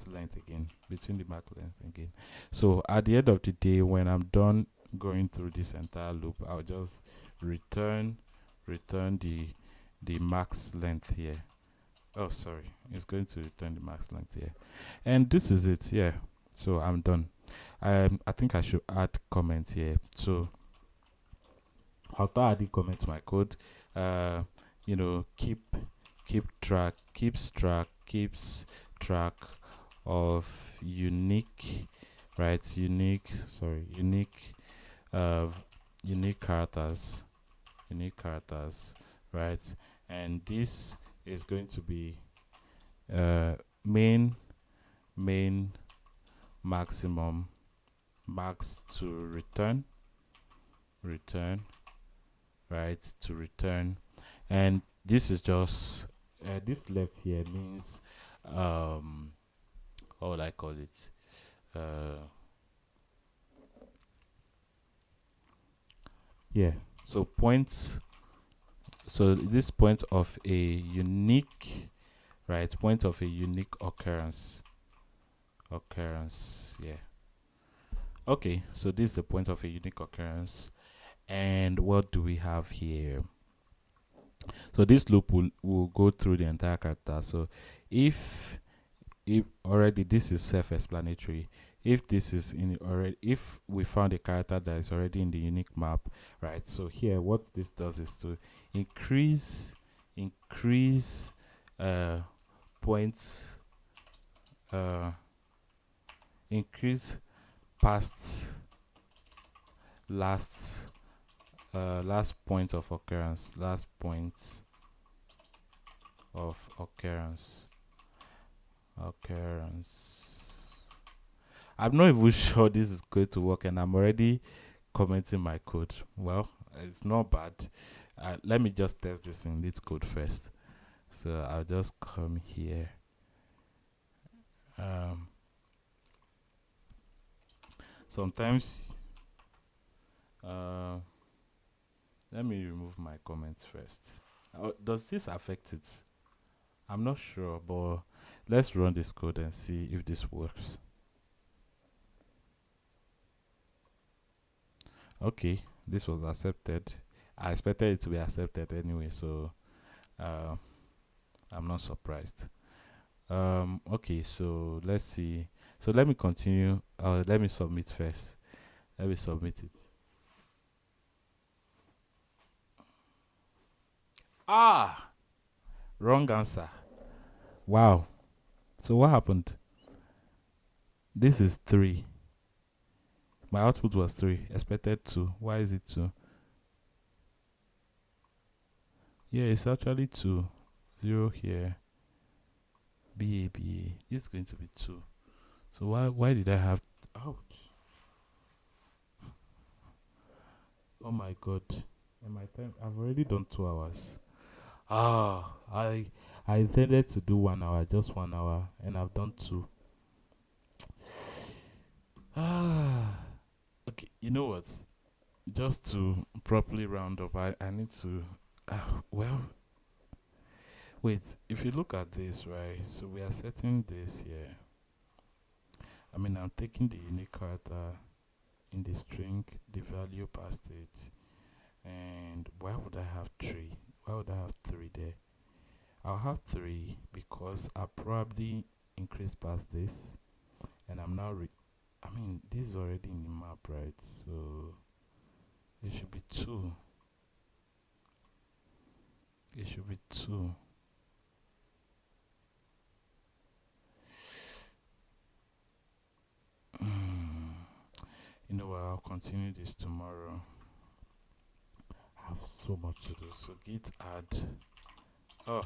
length again, between the max length again. So at the end of the day, when I'm done going through this entire loop, I'll just return the max length here. Oh, sorry, it's going to return the max length here, and this is it. Yeah. So I'm done. I think I should add comment here. So I'll start adding comment to my code. Uh, keeps track of unique, right? Uh, unique characters, right? And this is going to be uh main maximum max to return, right, to return. And this is just this left here means how would I call it, yeah, so points. So this point of a unique, right, point of a unique occurrence, yeah. Okay, so this is the point of a unique occurrence. And what do we have here? So this loop will go through the entire character. So if already this is self-explanatory, if this is in already, if we found a character that is already in the unique map, right? So here what this does is to increase points, increase past last last point of occurrence, of occurrence. I'm not even sure this is going to work, and I'm already commenting my code. Well, it's not bad. Let me just test this in this code first. So I'll just come here. Sometimes let me remove my comments first. Does this affect it? I'm not sure, but let's run this code and see if this works. Okay, this was accepted. I expected it to be accepted anyway, so I'm not surprised. Okay, so let's see. So let me continue. Let me submit first. Let me submit it. Ah, wrong answer. Wow. So what happened? This is 3. My output was 3. Expected 2. Why is it 2? Yeah, it's actually 2. 0 here. BABA. This is going to be 2. So why did I have... Ouch. Oh my god. And my time... I've already done 2 hours. Ah, I intended to do 1 hour. Just 1 hour. And I've done 2. Ah. Okay, you know what? Just to properly round up, I need to... well, wait. If you look at this, right? So we are setting this here. I mean, I'm taking the unique character in the string, the value past it. And why would I have 3? Why would I have 3 there? I'll have 3 because I probably increased past this. And I'm now... I mean, this is already in the map, right? So it should be 2. It should be 2. You know what? I'll continue this tomorrow. I have so much to do. So git add. Oh,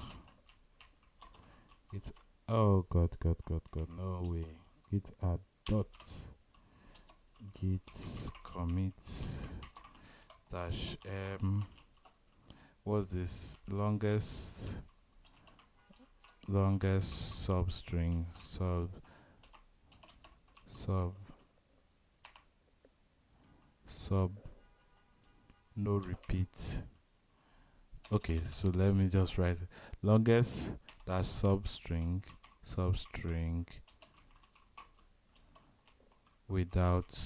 git. Oh god, god, god, god. No way. Git add dot git commit dash what's this? Longest substring sub sub no repeat. Okay, so let me just write longest dash substring without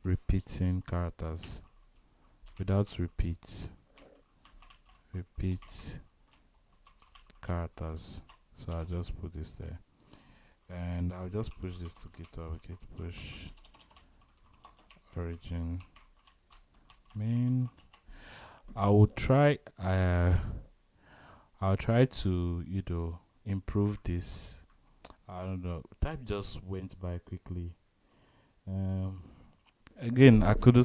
repeating characters, without repeat characters. So I'll just put this there, and I'll just push this to GitHub. Git push origin main. I will try. I'll try to improve this. I don't know. Time just went by quickly. Um, Again, I couldn't